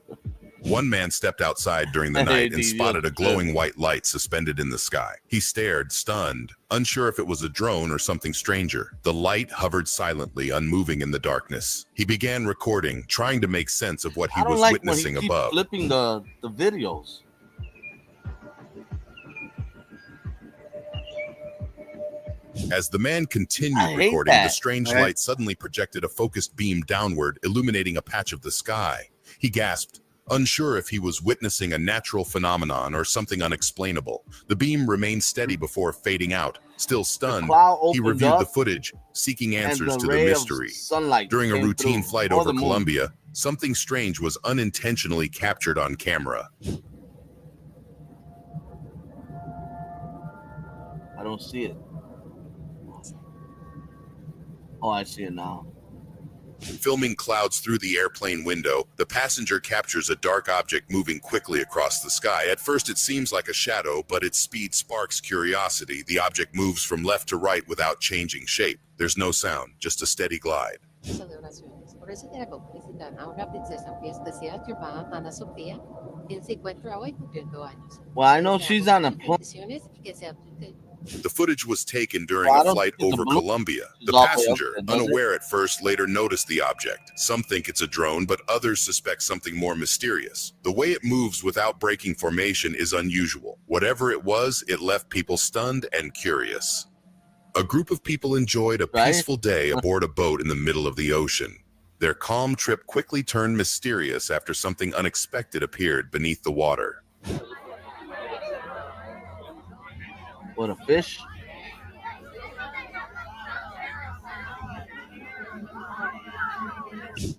One man stepped outside during the night and spotted a glowing white light suspended in the sky. He stared, stunned, unsure if it was a drone or something stranger. The light hovered silently, unmoving in the darkness. He began recording, trying to make sense of what he was witnessing above. Flipping the videos. As the man continued recording, the strange light suddenly projected a focused beam downward, illuminating a patch of the sky. He gasped, unsure if he was witnessing a natural phenomenon or something unexplainable. The beam remained steady before fading out. Still stunned, he reviewed the footage, seeking answers to the mystery. During a routine flight over Colombia, something strange was unintentionally captured on camera. I don't see it. Oh, I see it now. Filming clouds through the airplane window, the passenger captures a dark object moving quickly across the sky. At first, it seems like a shadow, but its speed sparks curiosity. The object moves from left to right without changing shape. There's no sound, just a steady glide. Por eso te hago felicitar a una princesa muy especial llamada Ana Sofía. Quien se encuentra hoy cumpliendo años. Well, I know she's on a plane. The footage was taken during a flight over Colombia. The passenger, unaware at first, later noticed the object. Some think it's a drone, but others suspect something more mysterious. The way it moves without breaking formation is unusual. Whatever it was, it left people stunned and curious. A group of people enjoyed a peaceful day aboard a boat in the middle of the ocean. Their calm trip quickly turned mysterious after something unexpected appeared beneath the water. What, a fish?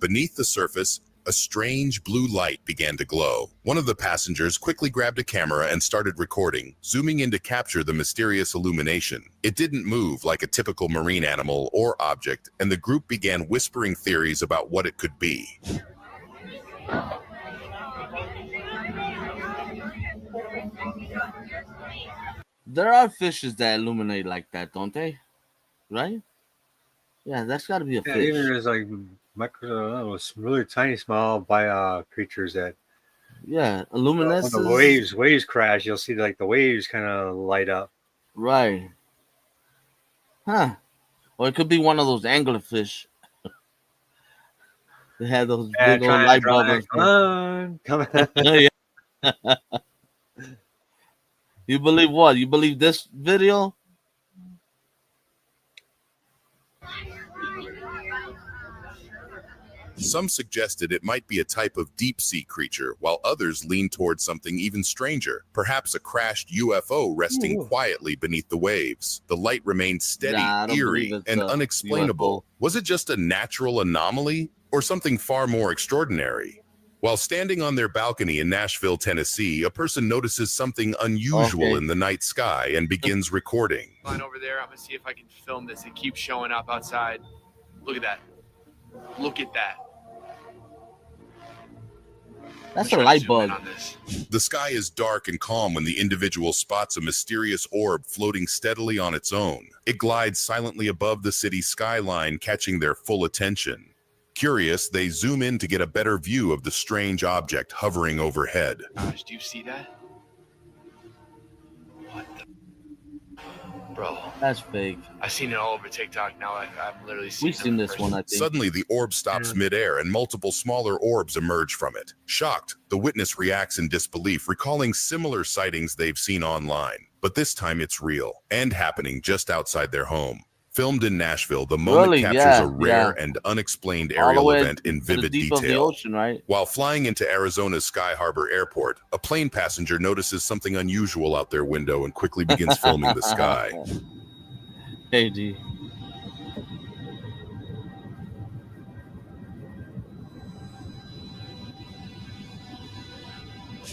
Beneath the surface, a strange blue light began to glow. One of the passengers quickly grabbed a camera and started recording, zooming in to capture the mysterious illumination. It didn't move like a typical marine animal or object, and the group began whispering theories about what it could be. There are fishes that illuminate like that, don't they? Right? Yeah, that's got to be a fish. Even there's like really tiny, small creatures that. Yeah, luminescence. When the waves crash, you'll see like the waves kind of light up. Right. Huh. Or it could be one of those anglerfish. They had those big old light bulbs. Come on. Yeah. You believe what? You believe this video? Some suggested it might be a type of deep-sea creature, while others leaned towards something even stranger, perhaps a crashed UFO resting quietly beneath the waves. The light remained steady, Nah, I don't believe eerie, it's and a unexplainable. UFO. Was it just a natural anomaly, or something far more extraordinary? While standing on their balcony in Nashville, Tennessee, a person notices something unusual in the night sky and begins recording. Line over there. I'm gonna see if I can film this. It keeps showing up outside. Look at that. Look at that. That's a light bug. The sky is dark and calm when the individual spots a mysterious orb floating steadily on its own. It glides silently above the city skyline, catching their full attention. Curious, they zoom in to get a better view of the strange object hovering overhead. Gosh, do you see that? What the? Bro. That's fake. I've seen it all over TikTok now. I'm literally seeing We've seen this one, I think. Suddenly, the orb stops midair and multiple smaller orbs emerge from it. Shocked, the witness reacts in disbelief, recalling similar sightings they've seen online. But this time it's real and happening just outside their home. Filmed in Nashville, the moment captures a rare and unexplained aerial event in vivid detail. The ocean, right? While flying into Arizona's Sky Harbor Airport, a plane passenger notices something unusual out their window and quickly begins filming the sky. Hey, G.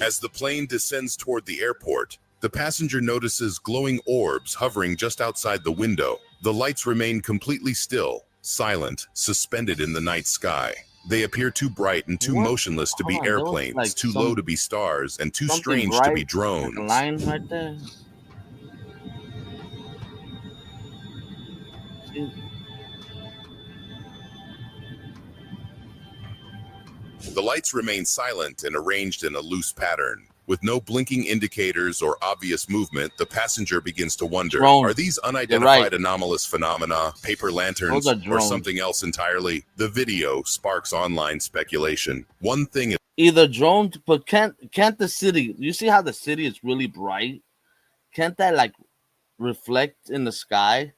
As the plane descends toward the airport, the passenger notices glowing orbs hovering just outside the window. The lights remain completely still, silent, suspended in the night sky. They appear too bright and too motionless to be airplanes, too low to be stars, and too strange to be drones. Like a line right there. The lights remain silent and arranged in a loose pattern. With no blinking indicators or obvious movement, the passenger begins to wonder, are these unidentified anomalous phenomena, paper lanterns, or something else entirely? The video sparks online speculation. One thing is either drones, but can't the city, you see how the city is really bright? Can't that like reflect in the sky?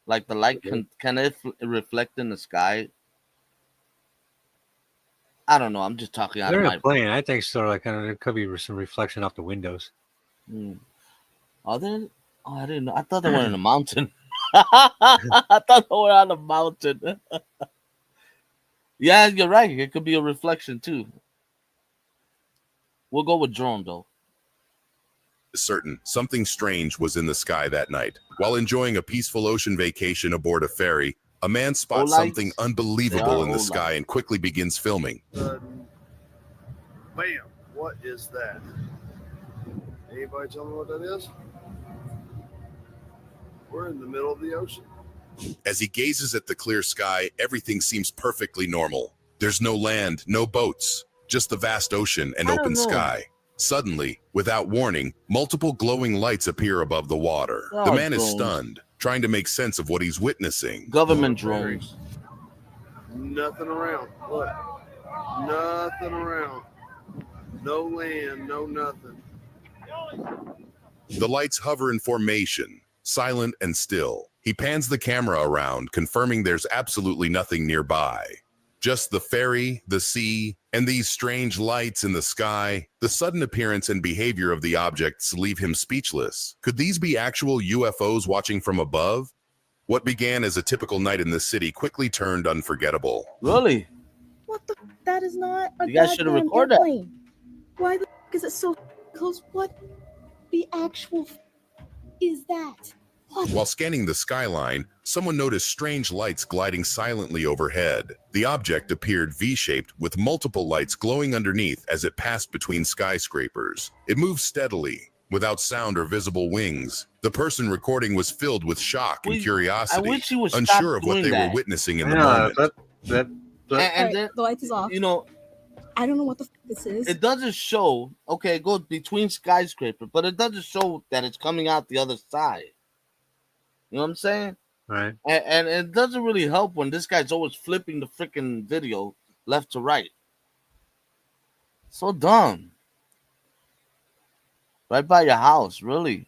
Like the light, can it reflect in the sky? I don't know. I'm just talking out of my plane. I think so. Like it could be some reflection off the windows. Are there? Oh, I didn't know. I thought they were in a mountain. I thought they were on a mountain. Yeah, you're right. It could be a reflection too. We'll go with drone though. Certain something strange was in the sky that night. While enjoying a peaceful ocean vacation aboard a ferry, a man spots something unbelievable in the sky and quickly begins filming. Bam! What is that? Anybody tell me what that is? We're in the middle of the ocean. As he gazes at the clear sky, everything seems perfectly normal. There's no land, no boats, just the vast ocean and open sky. Suddenly, without warning, multiple glowing lights appear above the water. The man is stunned, trying to make sense of what he's witnessing. Government drones. Nothing around. Look. Nothing around. No land, no nothing. The lights hover in formation, silent and still. He pans the camera around, confirming there's absolutely nothing nearby. Just the ferry, the sea, and these strange lights in the sky. The sudden appearance and behavior of the objects leave him speechless. Could these be actual UFOs watching from above? What began as a typical night in the city quickly turned unforgettable. Really? What the? That is not a You guys should have goddamn recorded that. airplane. Why the is it so close? What the actual is that? While scanning the skyline, someone noticed strange lights gliding silently overhead. The object appeared V-shaped with multiple lights glowing underneath as it passed between skyscrapers. It moved steadily, without sound or visible wings. The person recording was filled with shock and curiosity, unsure of what they were witnessing in the moment. And then, the light is off. You know, I don't know what the this is. It doesn't show. Okay, it goes between skyscrapers, but it doesn't show that it's coming out the other side. You know what I'm saying? Right. And it doesn't really help when this guy's always flipping the freaking video left to right. So dumb. Right by your house, really.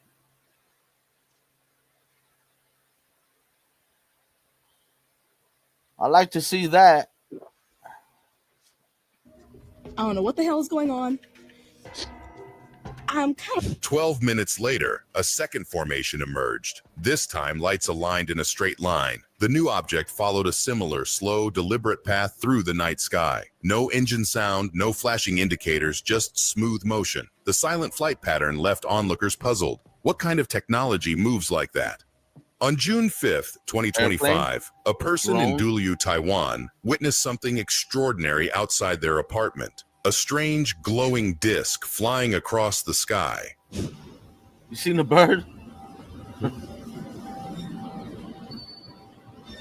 I like to see that. I don't know what the hell is going on. I'm kind of 12 minutes later, a second formation emerged. This time, lights aligned in a straight line. The new object followed a similar, slow, deliberate path through the night sky. No engine sound, no flashing indicators, just smooth motion. The silent flight pattern left onlookers puzzled. What kind of technology moves like that? On June 5th, 2025, a person in Duluth, Taiwan, witnessed something extraordinary outside their apartment. A strange glowing disc flying across the sky. You seen the bird?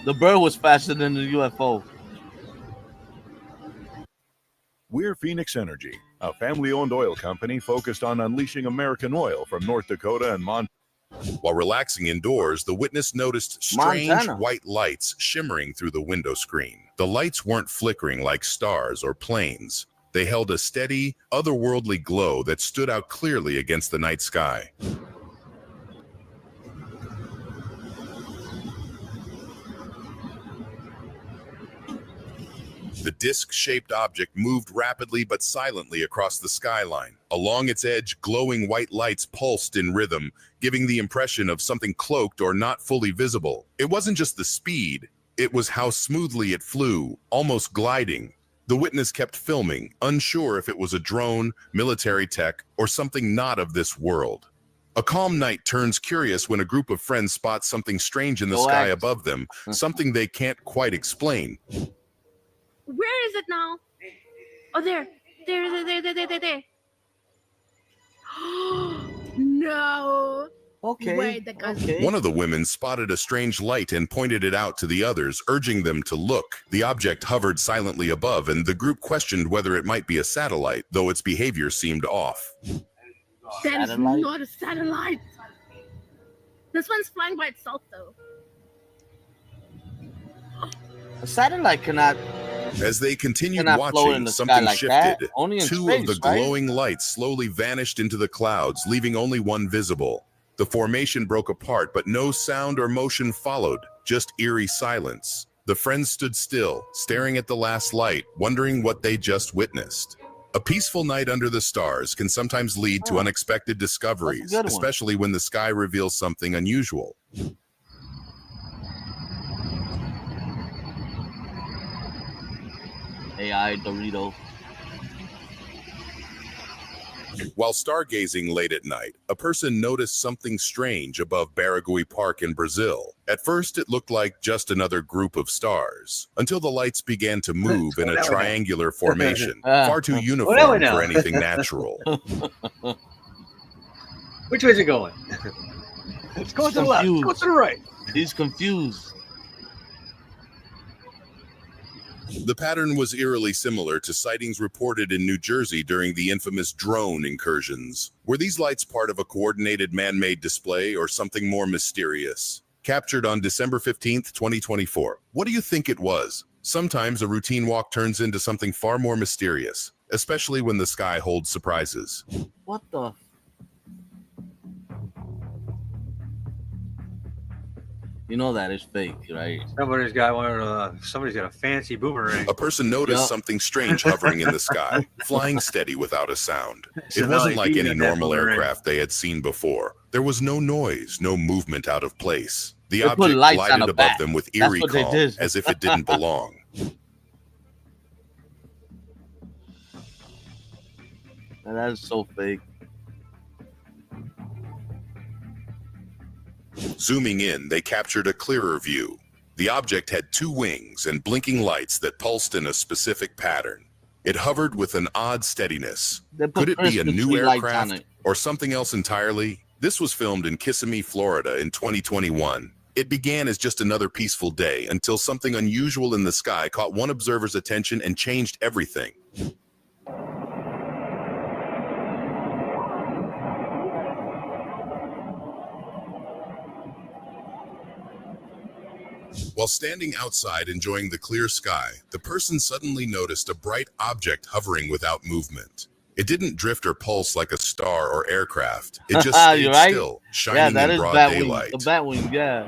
The bird was faster than the UFO. We're Phoenix Energy, a family-owned oil company focused on unleashing American oil from North Dakota and Montana. While relaxing indoors, the witness noticed strange white lights shimmering through the window screen. The lights weren't flickering like stars or planes. They held a steady, otherworldly glow that stood out clearly against the night sky. The disc-shaped object moved rapidly but silently across the skyline. Along its edge, glowing white lights pulsed in rhythm, giving the impression of something cloaked or not fully visible. It wasn't just the speed, it was how smoothly it flew, almost gliding. The witness kept filming, unsure if it was a drone, military tech, or something not of this world. A calm night turns curious when a group of friends spot something strange in the sky above them, something they can't quite explain. Where is it now? Oh, there. There. No. Okay. One of the women spotted a strange light and pointed it out to the others, urging them to look. The object hovered silently above, and the group questioned whether it might be a satellite, though its behavior seemed off. That is not a satellite. This one's flying by itself, though. A satellite cannot. As they continued watching, something shifted. Two of the glowing lights slowly vanished into the clouds, leaving only one visible. The formation broke apart, but no sound or motion followed, just eerie silence. The friends stood still, staring at the last light, wondering what they just witnessed. A peaceful night under the stars can sometimes lead to unexpected discoveries, especially when the sky reveals something unusual. AI Dorito. While stargazing late at night, a person noticed something strange above Barigui Park in Brazil. At first, it looked like just another group of stars, until the lights began to move in a triangular formation, far too uniform for anything natural. Which way is it going? It's going to the left. Go to the right. He's confused. The pattern was eerily similar to sightings reported in New Jersey during the infamous drone incursions. Were these lights part of a coordinated man-made display or something more mysterious? Captured on December 15th, 2024. What do you think it was? Sometimes a routine walk turns into something far more mysterious, especially when the sky holds surprises. What the? You know that is fake, right? Somebody's got a fancy boomerang. A person noticed something strange hovering in the sky, flying steady without a sound. It wasn't like any normal aircraft they had seen before. There was no noise, no movement out of place. The object glided above them with eerie calm, as if it didn't belong. That is so fake. Zooming in, they captured a clearer view. The object had two wings and blinking lights that pulsed in a specific pattern. It hovered with an odd steadiness. Could it be a new aircraft or something else entirely? This was filmed in Kissimmee, Florida in 2021. It began as just another peaceful day until something unusual in the sky caught one observer's attention and changed everything. While standing outside enjoying the clear sky, the person suddenly noticed a bright object hovering without movement. It didn't drift or pulse like a star or aircraft. It just stayed still, shining in broad daylight. The Batwing, yeah.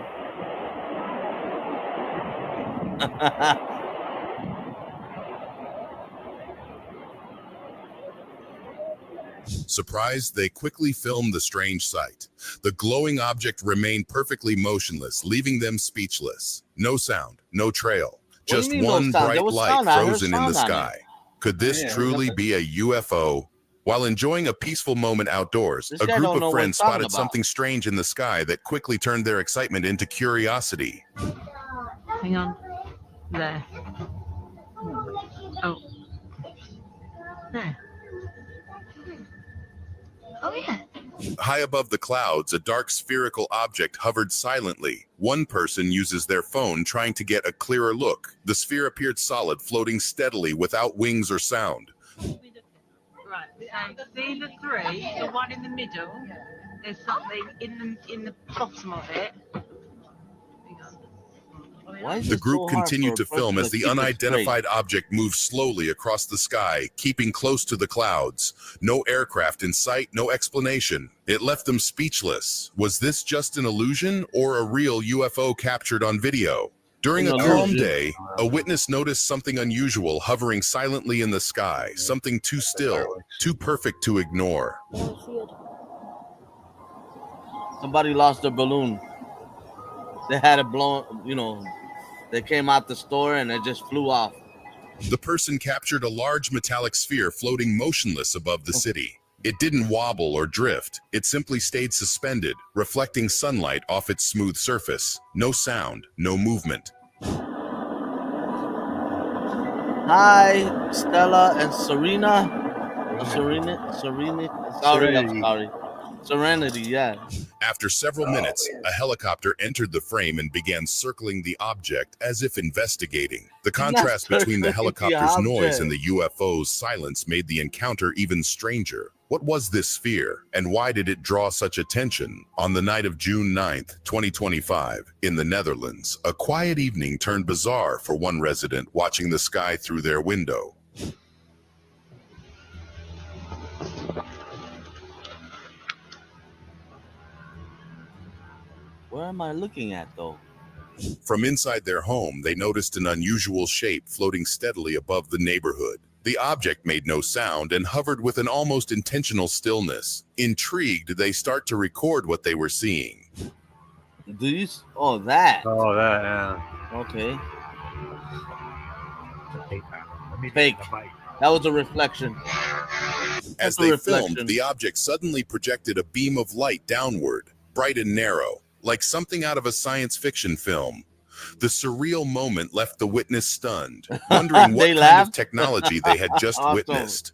Surprised, they quickly filmed the strange sight. The glowing object remained perfectly motionless, leaving them speechless. No sound, no trail, just mean, no one sound? There bright was light sound. I heard frozen in the sound on it. sky. Could this truly be a UFO? While enjoying a peaceful moment outdoors, This a guy group don't know of what friends he's talking spotted about. something strange in the sky that quickly turned their excitement into curiosity. Hang on. There. Oh. There. Oh, yeah. High above the clouds, a dark spherical object hovered silently. One person uses their phone trying to get a clearer look. The sphere appeared solid, floating steadily without wings or sound. Right, so see the three, the one in the middle, there's something in the bottom of it. Why is The it group so hard continued for to a person film as to the keep it unidentified object moved slowly across the sky, keeping close to the clouds. No aircraft in sight, no explanation. It left them speechless. Was this just an illusion or a real UFO captured on video? During a calm day, a witness noticed something unusual hovering silently in the sky, something too still, too perfect to ignore. Somebody lost their balloon. They had it blown, you know, they came out the store and it just flew off. The person captured a large metallic sphere floating motionless above the city. It didn't wobble or drift. It simply stayed suspended, reflecting sunlight off its smooth surface. No sound, no movement. Hi, Stella and Serena. Serenity. Sorry, I'm sorry. Serenity, yeah. After several minutes, a helicopter entered the frame and began circling the object as if investigating. The contrast between the helicopter's noise and the UFO's silence made the encounter even stranger. What was this sphere, and why did it draw such attention? On the night of June 9th, 2025, in the Netherlands, a quiet evening turned bizarre for one resident watching the sky through their window. Where am I looking at, though? From inside their home, they noticed an unusual shape floating steadily above the neighborhood. The object made no sound and hovered with an almost intentional stillness. Intrigued, they start to record what they were seeing. Do you? Oh, that. Oh, that, yeah. Okay. Fake. That was a reflection. As they filmed, the object suddenly projected a beam of light downward, bright and narrow, like something out of a science fiction film. The surreal moment left the witness stunned, wondering what kind of technology they had just witnessed.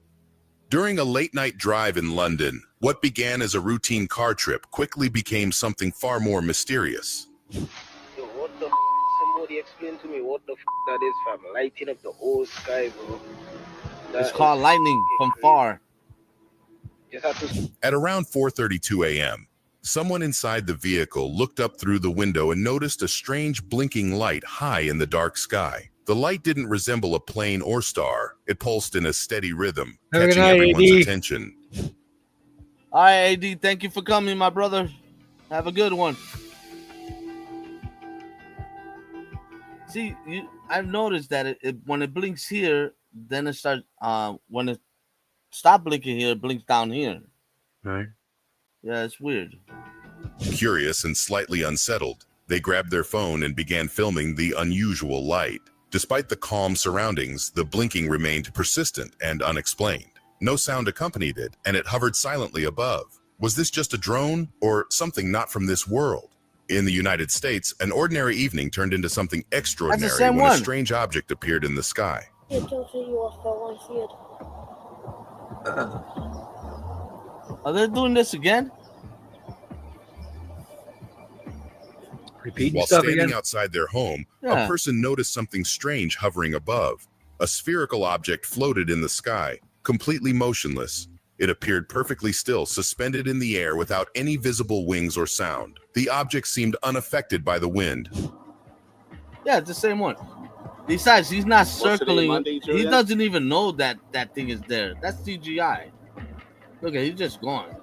During a late-night drive in London, what began as a routine car trip quickly became something far more mysterious. Yo, what the f***? Somebody explain to me what the f*** that is, fam. Lighting up the whole sky, bro. It's called lightning from far. At around 4:32 a.m., someone inside the vehicle looked up through the window and noticed a strange blinking light high in the dark sky. The light didn't resemble a plane or star. It pulsed in a steady rhythm, catching everyone's attention. All right, AD, thank you for coming, my brother. Have a good one. See, I've noticed that when it blinks here, then it starts. When it stops blinking here, it blinks down here. Right. Yeah, it's weird. Curious and slightly unsettled, they grabbed their phone and began filming the unusual light. Despite the calm surroundings, the blinking remained persistent and unexplained. No sound accompanied it, and it hovered silently above. Was this just a drone or something not from this world? In the United States, an ordinary evening turned into something extraordinary when a strange object appeared in the sky. Are they doing this again? While standing outside their home, a person noticed something strange hovering above. A spherical object floated in the sky, completely motionless. It appeared perfectly still, suspended in the air without any visible wings or sound. The object seemed unaffected by the wind. Yeah, it's the same one. Besides, he's not circling. He doesn't even know that that thing is there. That's CGI. Look at, he's just gone.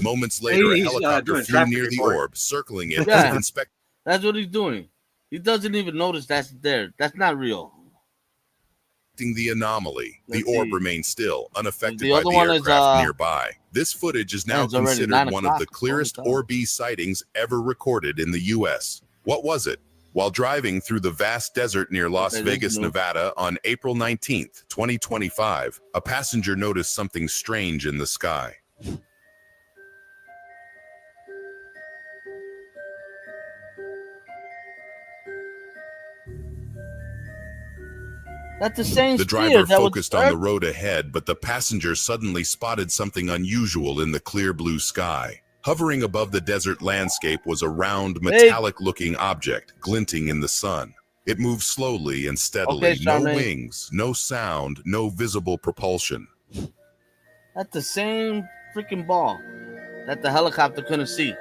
Moments later, a helicopter flew near the orb, circling it as if inspecting. That's what he's doing. He doesn't even notice that's there. That's not real. The anomaly. Let's The orb see. remains still, unaffected The by other the one is aircraft nearby. This footage is now it's already considered 9 one of the o'clock. clearest Holy cow. Orb sightings ever recorded in the U.S. What was it? While driving through the vast desert near Las Okay, this is Vegas, new. Nevada on April 19th, 2025, a passenger noticed something strange in the sky. That's the same The sphere driver that was focused on the road ahead, but the passenger suddenly spotted something unusual in the clear blue sky. Hovering above the desert landscape was a round, metallic-looking object glinting in the sun. It moved slowly and steadily, Okay, no Charmaine. wings, no sound, no visible propulsion. That's the same freaking ball that the helicopter couldn't see.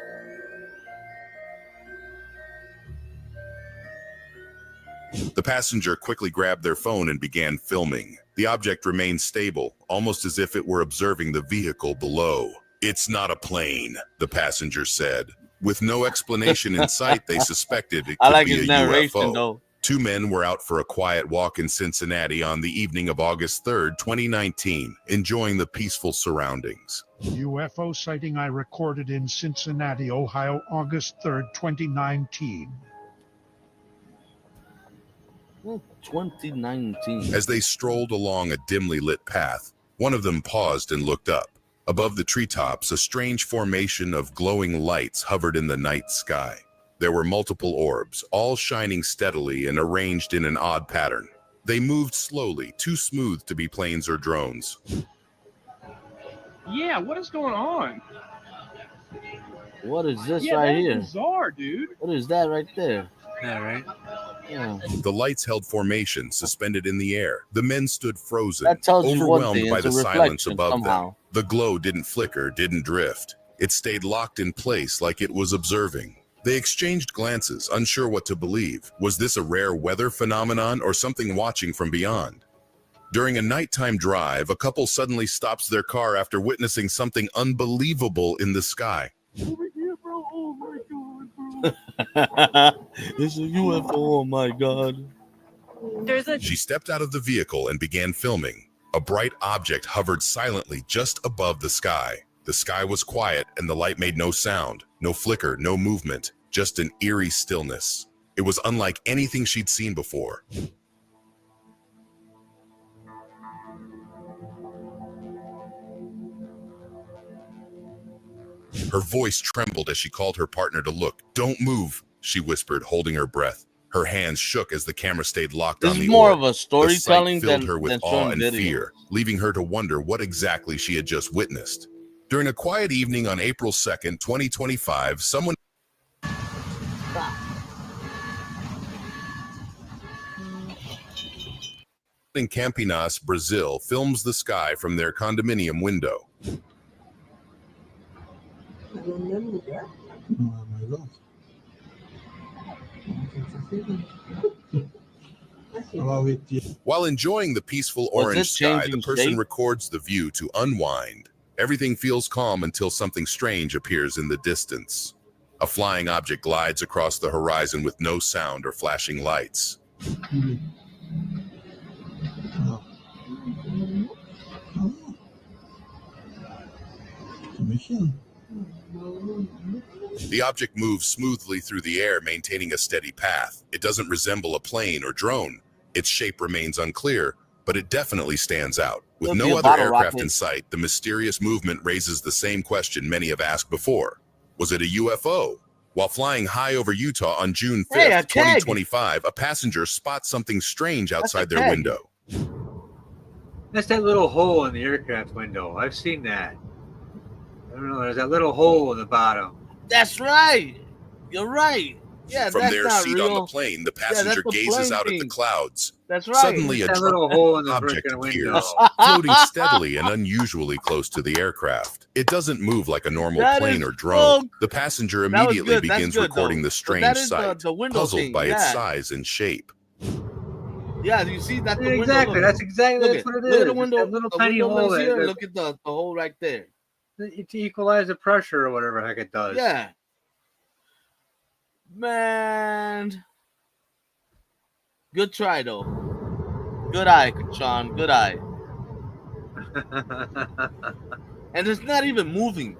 The passenger quickly grabbed their phone and began filming. The object remained stable, almost as if it were observing the vehicle below. "It's not a plane," the passenger said. With no explanation in sight, they suspected it I could like be his a narration, UFO. though. Two men were out for a quiet walk in Cincinnati on the evening of August 3rd, 2019, enjoying the peaceful surroundings. UFO sighting I recorded in Cincinnati, Ohio, August 3rd, 2019. 2019. As they strolled along a dimly lit path, one of them paused and looked up. Above the treetops, a strange formation of glowing lights hovered in the night sky. There were multiple orbs, all shining steadily and arranged in an odd pattern. They moved slowly, too smooth to be planes or drones. Yeah, what is going on? What is this Yeah, right that is here? bizarre, dude. What is that right there? Yeah, right. Yeah. The lights held formation, suspended in the air. The men stood frozen, That tells you one overwhelmed thing. by It's a the silence reflection above somehow. them. The glow didn't flicker, didn't drift. It stayed locked in place like it was observing. They exchanged glances, unsure what to believe. Was this a rare weather phenomenon or something watching from beyond? During a nighttime drive, a couple suddenly stops their car after witnessing something unbelievable in the sky. Over here, bro. Oh my god, bro. It's a UFO. Oh my god. She stepped out of the vehicle and began filming. A bright object hovered silently just above the sky. The sky was quiet and the light made no sound, no flicker, no movement, just an eerie stillness. It was unlike anything she'd seen before. Her voice trembled as she called her partner to look. "Don't move," she whispered, holding her breath. Her hands shook as the camera stayed locked This on is the more orb. of a The storytelling sight filled than her with awe showing and video. fear, leaving her to wonder what exactly she had just witnessed. During a quiet evening on April 2nd, 2025, someone in Campinas, Brazil, films the sky from their condominium window. Oh my god. While enjoying the peaceful Was orange it sky, the changing person shape? records the view to unwind. Everything feels calm until something strange appears in the distance. A flying object glides across the horizon with no sound or flashing lights. The object moves smoothly through the air, maintaining a steady path. It doesn't resemble a plane or drone. Its shape remains unclear, but it definitely stands out. With It'll be no a other bottle aircraft rocket. in sight, the mysterious movement raises the same question many have asked before. Was it a UFO? While flying high over Utah on June 5th, Hey, a keg. 2025, a passenger spots something strange outside their keg. window. That's that little hole in the aircraft window. I've seen that. I don't know. There's that little hole in the bottom. That's right. You're right. Yeah, From that's their not seat real. on the plane, the Yeah, passenger that's the gazes plane out at the thing. clouds. That's right. Suddenly, a That little hole in the object freaking appears, window. floating steadily and unusually close to the aircraft. It doesn't move like a normal That plane is or drone. cool. The passenger That was immediately good. That's begins good, recording though. the But strange that is sight, the window puzzled thing. by its Yeah. size and shape. Yeah, you see that the window. Exactly. Look, That's exactly look that's at, what it look at is. the It's window. that little The tiny window hole is here. that, Look at the hole right there. to equalize the pressure or whatever the heck it does. Yeah. Man. Good try, though. Good eye, Sean. Good eye. And it's not even moving.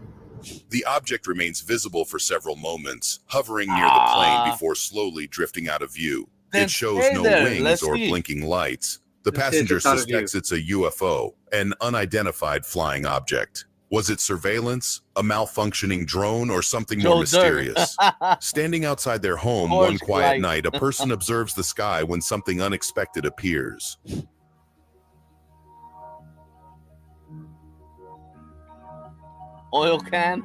The object remains visible for several moments, hovering near the plane before slowly drifting out of view. Then It shows stay no there. wings Let's or see. blinking lights. The Let's say passenger it's out of view. suspects it's a UFO, an unidentified flying object. Was it surveillance, a malfunctioning drone, or something more mysterious? Standing outside their home one quiet night, a person observes the sky when something unexpected appears. Oil can.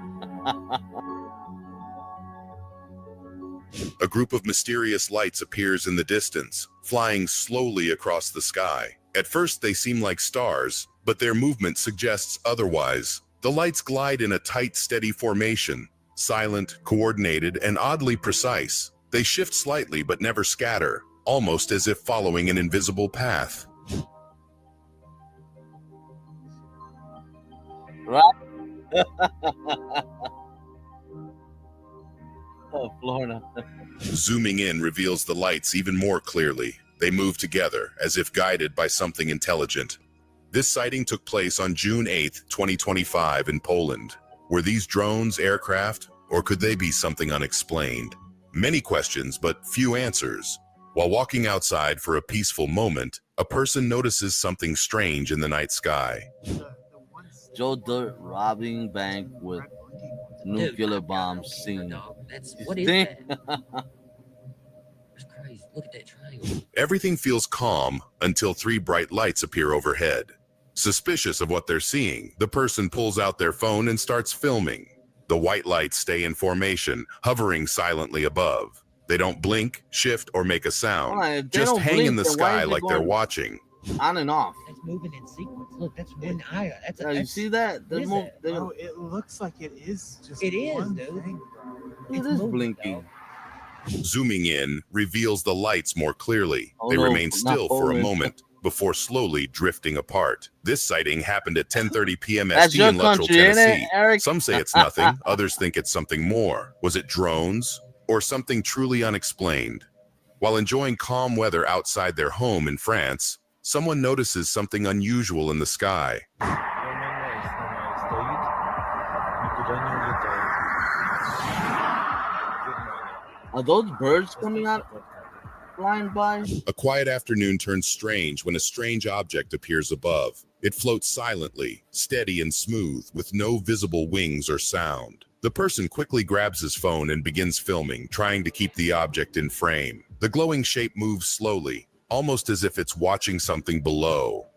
A group of mysterious lights appears in the distance, flying slowly across the sky. At first, they seem like stars, but their movement suggests otherwise. The lights glide in a tight, steady formation, silent, coordinated, and oddly precise. They shift slightly but never scatter, almost as if following an invisible path. Right? Oh, Florida. Zooming in reveals the lights even more clearly. They move together, as if guided by something intelligent. This sighting took place on June 8, 2025 in Poland. Were these drones, aircraft, or could they be something unexplained? Many questions, but few answers. While walking outside for a peaceful moment, a person notices something strange in the night sky. Joe Dirt robbing bank with nuclear bombs seen. What is that? That's crazy. Look at that triangle. Everything feels calm until 3 bright lights appear overhead. Suspicious of what they're seeing, the person pulls out their phone and starts filming. The white lights stay in formation, hovering silently above. They don't blink, shift, or make a sound. Just hang in the sky like they're watching. On and off. That's moving in sequence. Look, that's one eye. That's You see that? What is that? Oh, it looks like it is just. It is, one dude. thing. It is blinking. Zooming in reveals the lights more clearly. Oh, They no, remain not still for a Poland. moment before slowly drifting apart. This sighting happened at 10:30 p.m. That's ST your in Luttrell, country, ain't it, Tennessee. Eric? Some say it's nothing, others think it's something more. Was it drones or something truly unexplained? While enjoying calm weather outside their home in France, someone notices something unusual in the sky. Are those birds coming out flying by? A quiet afternoon turns strange when a strange object appears above. It floats silently, steady and smooth, with no visible wings or sound. The person quickly grabs his phone and begins filming, trying to keep the object in frame. The glowing shape moves slowly, almost as if it's watching something below.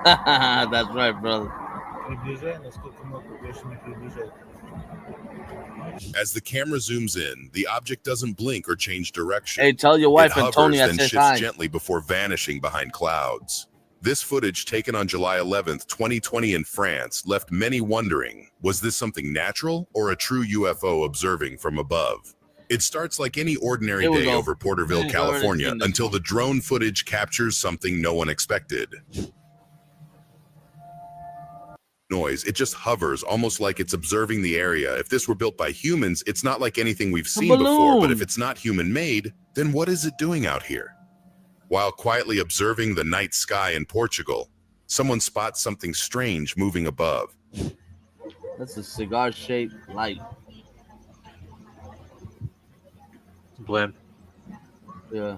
That's right, brother. As the camera zooms in, the object doesn't blink or change direction. Hey, tell your wife it and hovers, Tony I then said shifts hi. gently before vanishing behind clouds. This footage, taken on July 11th, 2020 in France, left many wondering, was this something natural or a true UFO observing from above? It starts like any ordinary Here we day go. over Porterville, He's already California, seen this until one. the drone footage captures something no one expected. Noise, it just hovers, almost like it's observing the area. If this were built by humans, it's not like anything we've seen before, but if it's not human-made, then what is it doing out here? While quietly observing the night sky in Portugal, someone spots something strange moving above. That's a cigar-shaped light. Blimp. Yeah.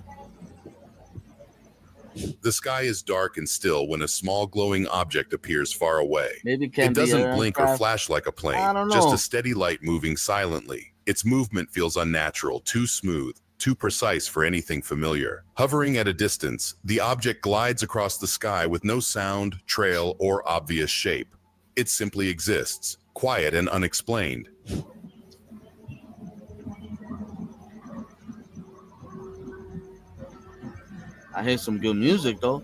The sky is dark and still when a small glowing object appears far away. Maybe it can It be doesn't an blink or aircraft. flash like a I plane, don't just know. a steady light moving silently. Its movement feels unnatural, too smooth, too precise for anything familiar. Hovering at a distance, the object glides across the sky with no sound, trail, or obvious shape. It simply exists, quiet and unexplained. I hear some good music though.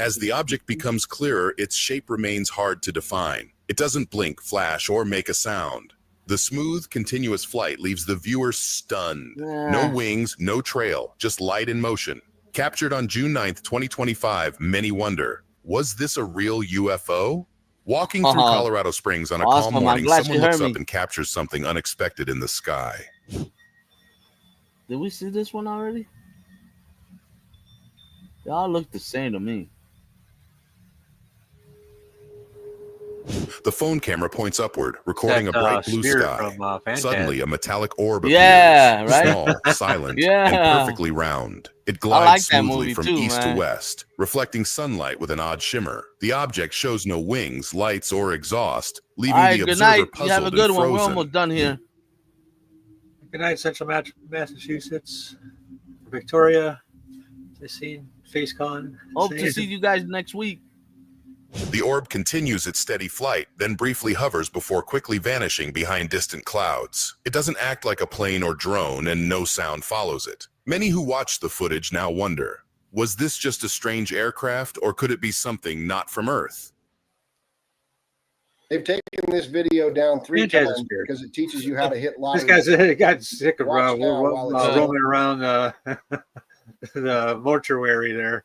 As the object becomes clearer, its shape remains hard to define. It doesn't blink, flash, or make a sound. The smooth, continuous flight leaves the viewer stunned. No wings, no trail, just light in motion. Captured on June 9th, 2025, many wonder, was this a real UFO? Walking through Colorado Springs on a Awesome. calm I'm morning, glad someone you heard looks me. up and captures something unexpected in the sky. Did we see this one already? They all look the same to me. The phone camera points upward, recording a bright blue Sphere sky. from Phantasm. Suddenly, a metallic orb appears. Yeah, right? Small, silent, Yeah. and perfectly round. It I glides like that smoothly movie from too, east man. to west, reflecting sunlight with an odd shimmer. The object shows no wings, lights, or exhaust, leaving All right, the good observer night. You have a puzzled good and one. We're frozen. almost done here. Good night, Central Massachusetts, Victoria. I seen FaceCon. Hope to see you guys next week. The orb continues its steady flight, then briefly hovers before quickly vanishing behind distant clouds. It doesn't act like a plane or drone, and no sound follows it. Many who watch the footage now wonder, was this just a strange aircraft, or could it be something not from Earth? They've taken this video down 3 Phantasm times Sphere. because it teaches you how to hit This lottery. guy's got sick of Watch now while it's roaming around the mortuary there,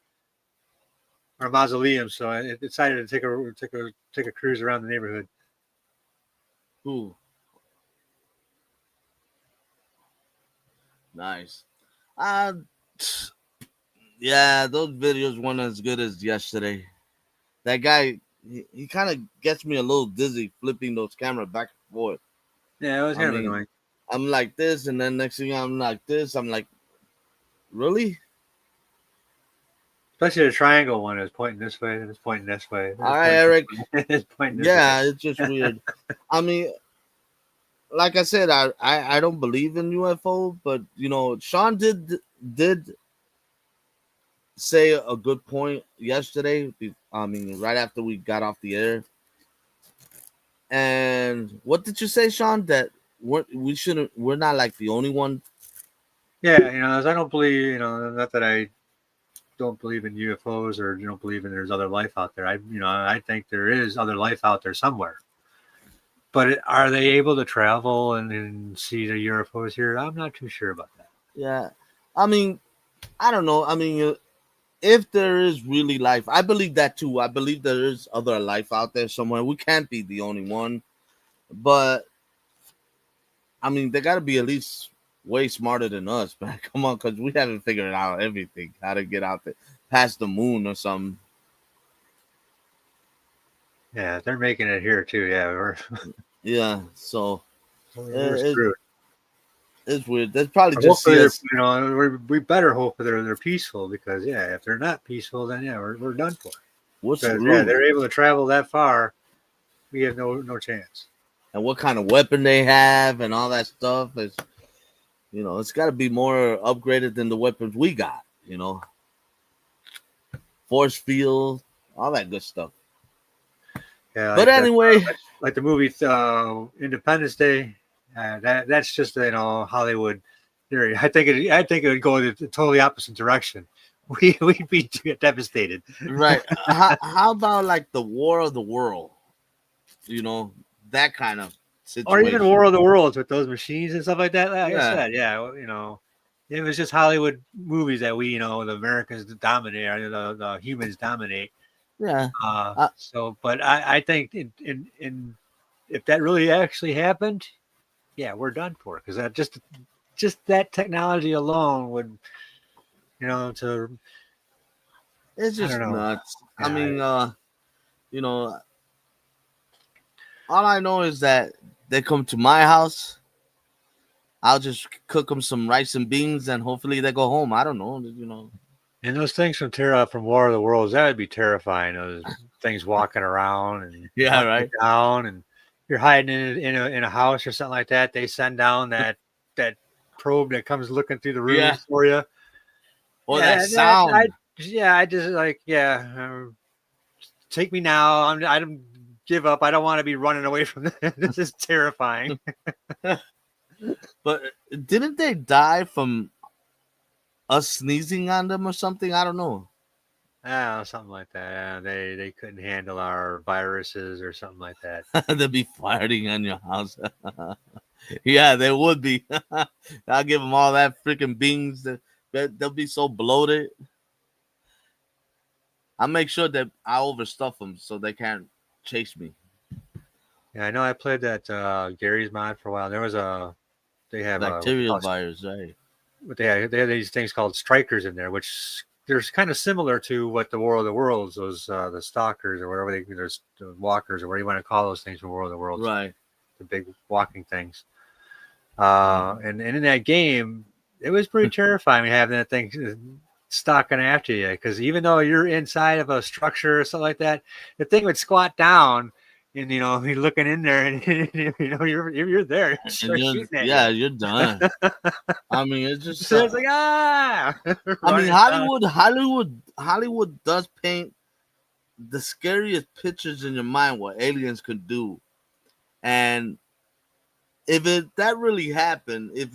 or mausoleum. So I decided to take a cruise around the neighborhood. Ooh. Nice. Yeah, those videos weren't as good as yesterday. That guy, he kind of gets me a little dizzy flipping those cameras back and forth. Yeah, it was kind of annoying. I'm like this, and then next thing I'm like this. I'm like, really? Especially the triangle one is pointing this way, and it's pointing this way. All right, Eric. It's pointing this Yeah, way. it's just weird. I mean, like I said, I don't believe in UFO, but you know, Sean did say a good point yesterday. I mean, right after we got off the air. And what did you say, Sean? That we're not like the only one. Yeah, as I don't believe, not that I don't believe in UFOs or don't believe in there's other life out there. I think there is other life out there somewhere. But are they able to travel and see the UFOs here? I'm not too sure about that. Yeah, I mean, I don't know. I mean, if there is really life, I believe that too. I believe there is other life out there somewhere. We can't be the only one, but I mean, they got to be at least way smarter than us, man. Come on, because we haven't figured out everything, how to get out there past the moon or something. Yeah, they're making it here too. Yeah, yeah. So we're screwed. It's weird. That's probably just see us. We better hope that they're peaceful, because if they're not peaceful, then we're done for. They're able to travel that far. We have no chance. And what kind of weapon they have and all that stuff is, it's got to be more upgraded than the weapons we got. Force field, all that good stuff. Yeah, but anyway, like the movie Independence Day, that's just Hollywood theory. I think it would go the totally opposite direction. We'd be devastated. Right? how about like the War of the World? That kind of situation. Or even War of the Worlds with those machines and stuff like that. Like I said, it was just Hollywood movies that we, the Americans dominate, or the humans dominate. Yeah. But I think in if that really actually happened, we're done for, because that just that technology alone would, to. It's just nuts. I mean, all I know is that they come to my house. I'll just cook them some rice and beans, and hopefully they go home. I don't know, And those things from War of the Worlds, that would be terrifying. Those things walking around and right down, and you're hiding in a house or something like that. They send down that probe that comes looking through the room for you. Or that sound. I just like take me now. I don't give up. I don't want to be running away from this. This is terrifying. But didn't they die from us sneezing on them or something? I don't know. Something like that. They couldn't handle our viruses or something like that. They'd be farting on your house. Yeah, they would be. I'll give them all that freaking beans. They'll be so bloated. I'll make sure that I overstuff them so they can't chase me. Yeah, I know. I played that Gary's mod for a while. There was they have Bacterial virus, right? But they have these things called strikers in there, which there's kind of similar to what the War of the Worlds, those the stalkers or whatever there's the walkers or whatever you want to call those things from War of the Worlds, right? The big walking things. And in that game, it was pretty terrifying having that thing stalking after you, because even though you're inside of a structure or something like that, the thing would squat down. And you're looking in there, and you're there. And you're done. I mean, it's just so it's like I mean, Hollywood does paint the scariest pictures in your mind what aliens could do, and if that really happened, if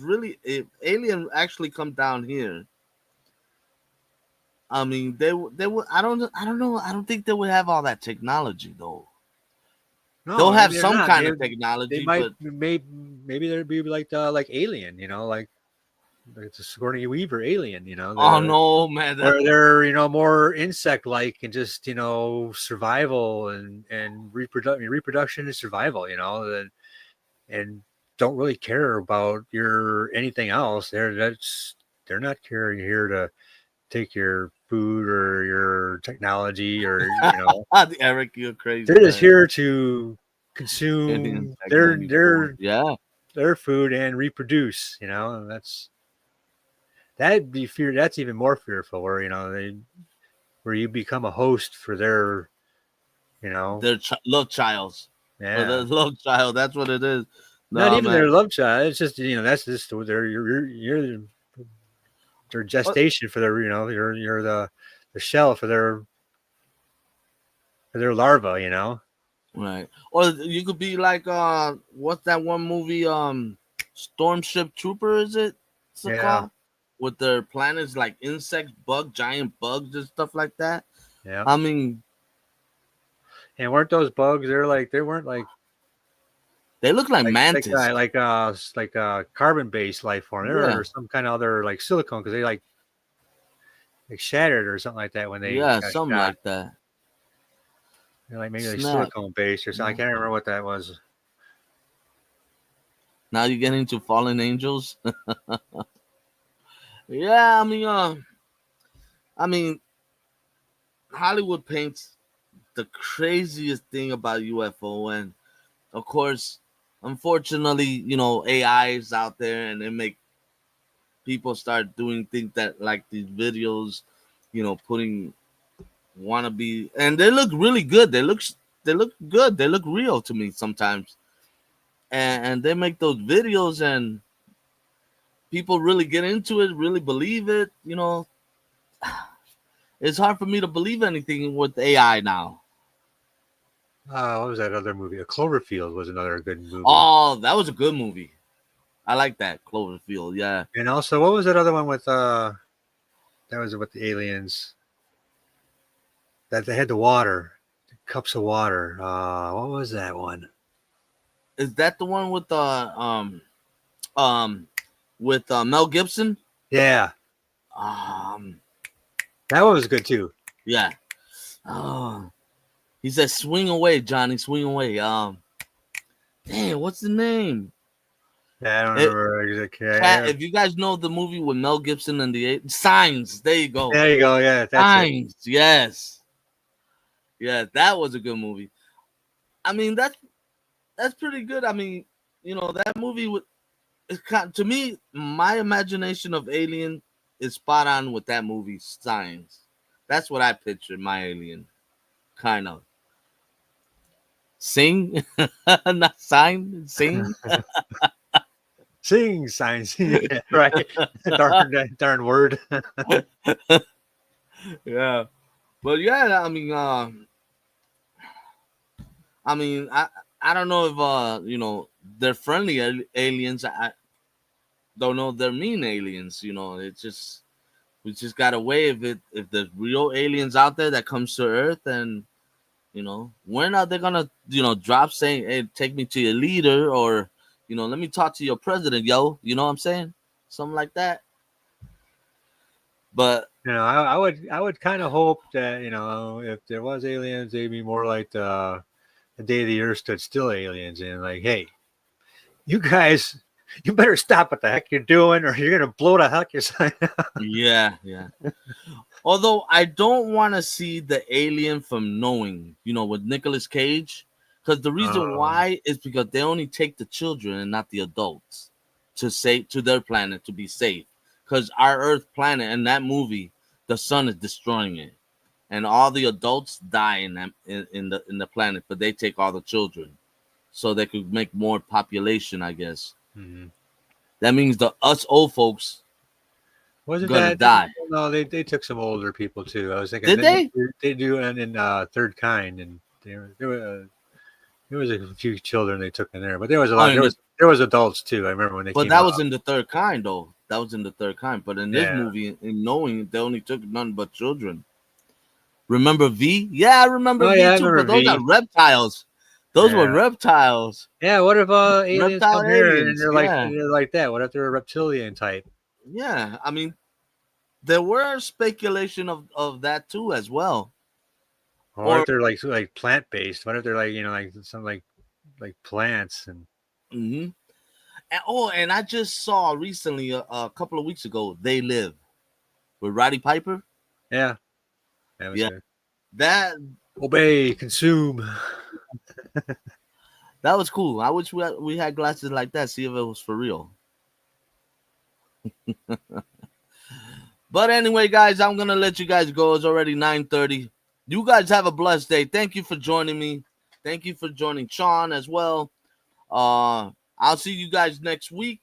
aliens actually come down here, I mean, they would. I don't know. I don't think they would have all that technology though. No, they'll have some kind of technology, they might, but maybe there'd be like Alien, like the Sigourney Weaver Alien, Oh no, man! Where they're more insect-like and just survival and reproduction and survival, and don't really care about your anything else. They're not here to take your food or your technology or Eric, you're crazy. They're just here to consume their food and reproduce. That'd be fear. That's even more fearful. Where you become a host for their love child. Yeah, their love child. That's what it is. Not even their love child. It's just that's just you're their gestation for their you're the shell for their larva. Right. Or you could be like what's that one movie? Stormship Trooper, is it? Called? With their planets like insects, giant bugs and stuff like that. Yeah. I mean, and weren't those bugs? They weren't like. They look like mantis, like carbon-based life form, or some kind of other like silicone, because they like shattered or something like that when they something shot. like that. Like maybe like silicone based or something. I can't remember what that was. Now you get into fallen angels. Yeah, I mean, Hollywood paints the craziest thing about UFO, and of course, unfortunately, AI is out there, and they make people start doing things that like these videos, putting wannabe, and they look really good. They look good. They look real to me sometimes, and they make those videos, and people really get into it, really believe it. It's hard for me to believe anything with AI now. What was that other movie? A Cloverfield was another good movie. Oh, that was a good movie. I like that, Cloverfield. Yeah. And also, what was that other one with? That was with the aliens. That they had the water, the cups of water. What was that one? Is that the one with Mel Gibson? Yeah. That one was good too. Yeah. Oh, he said, "Swing away, Johnny, swing away." Damn, what's the name? Yeah, I don't remember exactly. If you guys know the movie with Mel Gibson and the Signs, there you go. There you go. Yeah, that's Signs. It. Yes. Yeah, that was a good movie. I mean, that's pretty good. I mean, that movie to me, my imagination of Alien is spot on with that movie, Signs. That's what I pictured my alien, kind of. Sing, not sign, sing. Sing, signs, yeah, right? darn word. Yeah, but yeah, I don't know if they're friendly aliens. I don't know if they're mean aliens. It's just we just gotta weigh if there's real aliens out there that comes to Earth, and when are they gonna drop saying, "Hey, take me to your leader," or let me talk to your president, yo. You know what I'm saying? Something like that. But I would kind of hope that if there was aliens, they'd be more like the the day the Earth stood still aliens and like, hey, you guys, you better stop what the heck you're doing, or you're gonna blow the heck yourself. Yeah. Although I don't want to see the alien from Knowing, with Nicolas Cage, because the reason why is because they only take the children and not the adults to their planet to be safe. Because our Earth planet in that movie, the sun is destroying it, and all the adults die in the planet, but they take all the children, so they could make more population, I guess. Mm-hmm. That means us old folks Wasn't gonna that? die. No, they took some older people too. I was thinking, Did they? They do it in Third Kind, and there was a few children they took in there, but there was a lot. There was adults too. I remember when they But came that out. was in the Third Kind, though. That was in the Third Kind. But in this movie, in Knowing, they only took none but children. Remember V? Yeah, I remember V I too. remember But those V. are reptiles. Those were reptiles. Yeah, what if aliens Reptile come here and aliens. they're like that? What if they're a reptilian type? Yeah. I mean, there were speculation of that too as well. Or what if they're like plant based? What if they're like like some like plants and. Mm-hmm. And I just saw recently a couple of weeks ago, They Live with Roddy Piper. Yeah, that was good. That obey, consume. That was cool. I wish we had glasses like that. See if it was for real. But anyway, guys, I'm gonna let you guys go. It's already 9:30. You guys have a blessed day. Thank you for joining me. Thank you for joining Sean as well. I'll see you guys next week.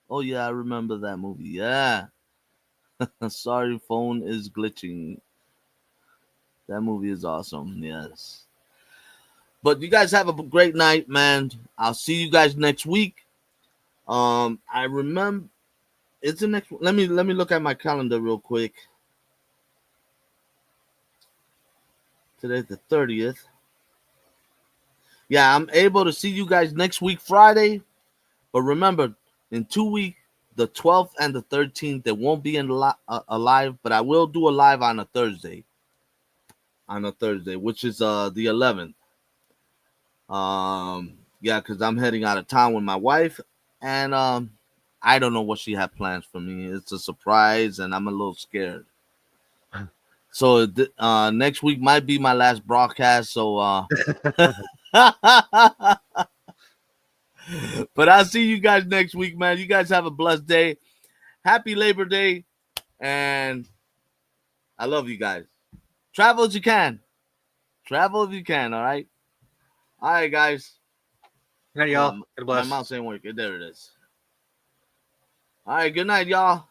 Oh yeah, I remember that movie. Yeah. Sorry, phone is glitching. That movie is awesome. Yes. But you guys have a great night, man. I'll see you guys next week. I remember it's the next. Let me look at my calendar real quick. Today's the 30th. Yeah, I'm able to see you guys next week, Friday. But remember, in 2 weeks, the 12th and the 13th, there won't be a live, but I will do a live on a Thursday. Which is the 11th. Yeah, because I'm heading out of town with my wife, and I don't know what she had plans for me. It's a surprise, and I'm a little scared. So next week might be my last broadcast. So, but I'll see you guys next week, man. You guys have a blessed day. Happy Labor Day, and I love you guys. Travel as you can. Travel if you can. All right. All right, guys. Good night, y'all. God bless. My mouse ain't working. There it is. All right. Good night, y'all.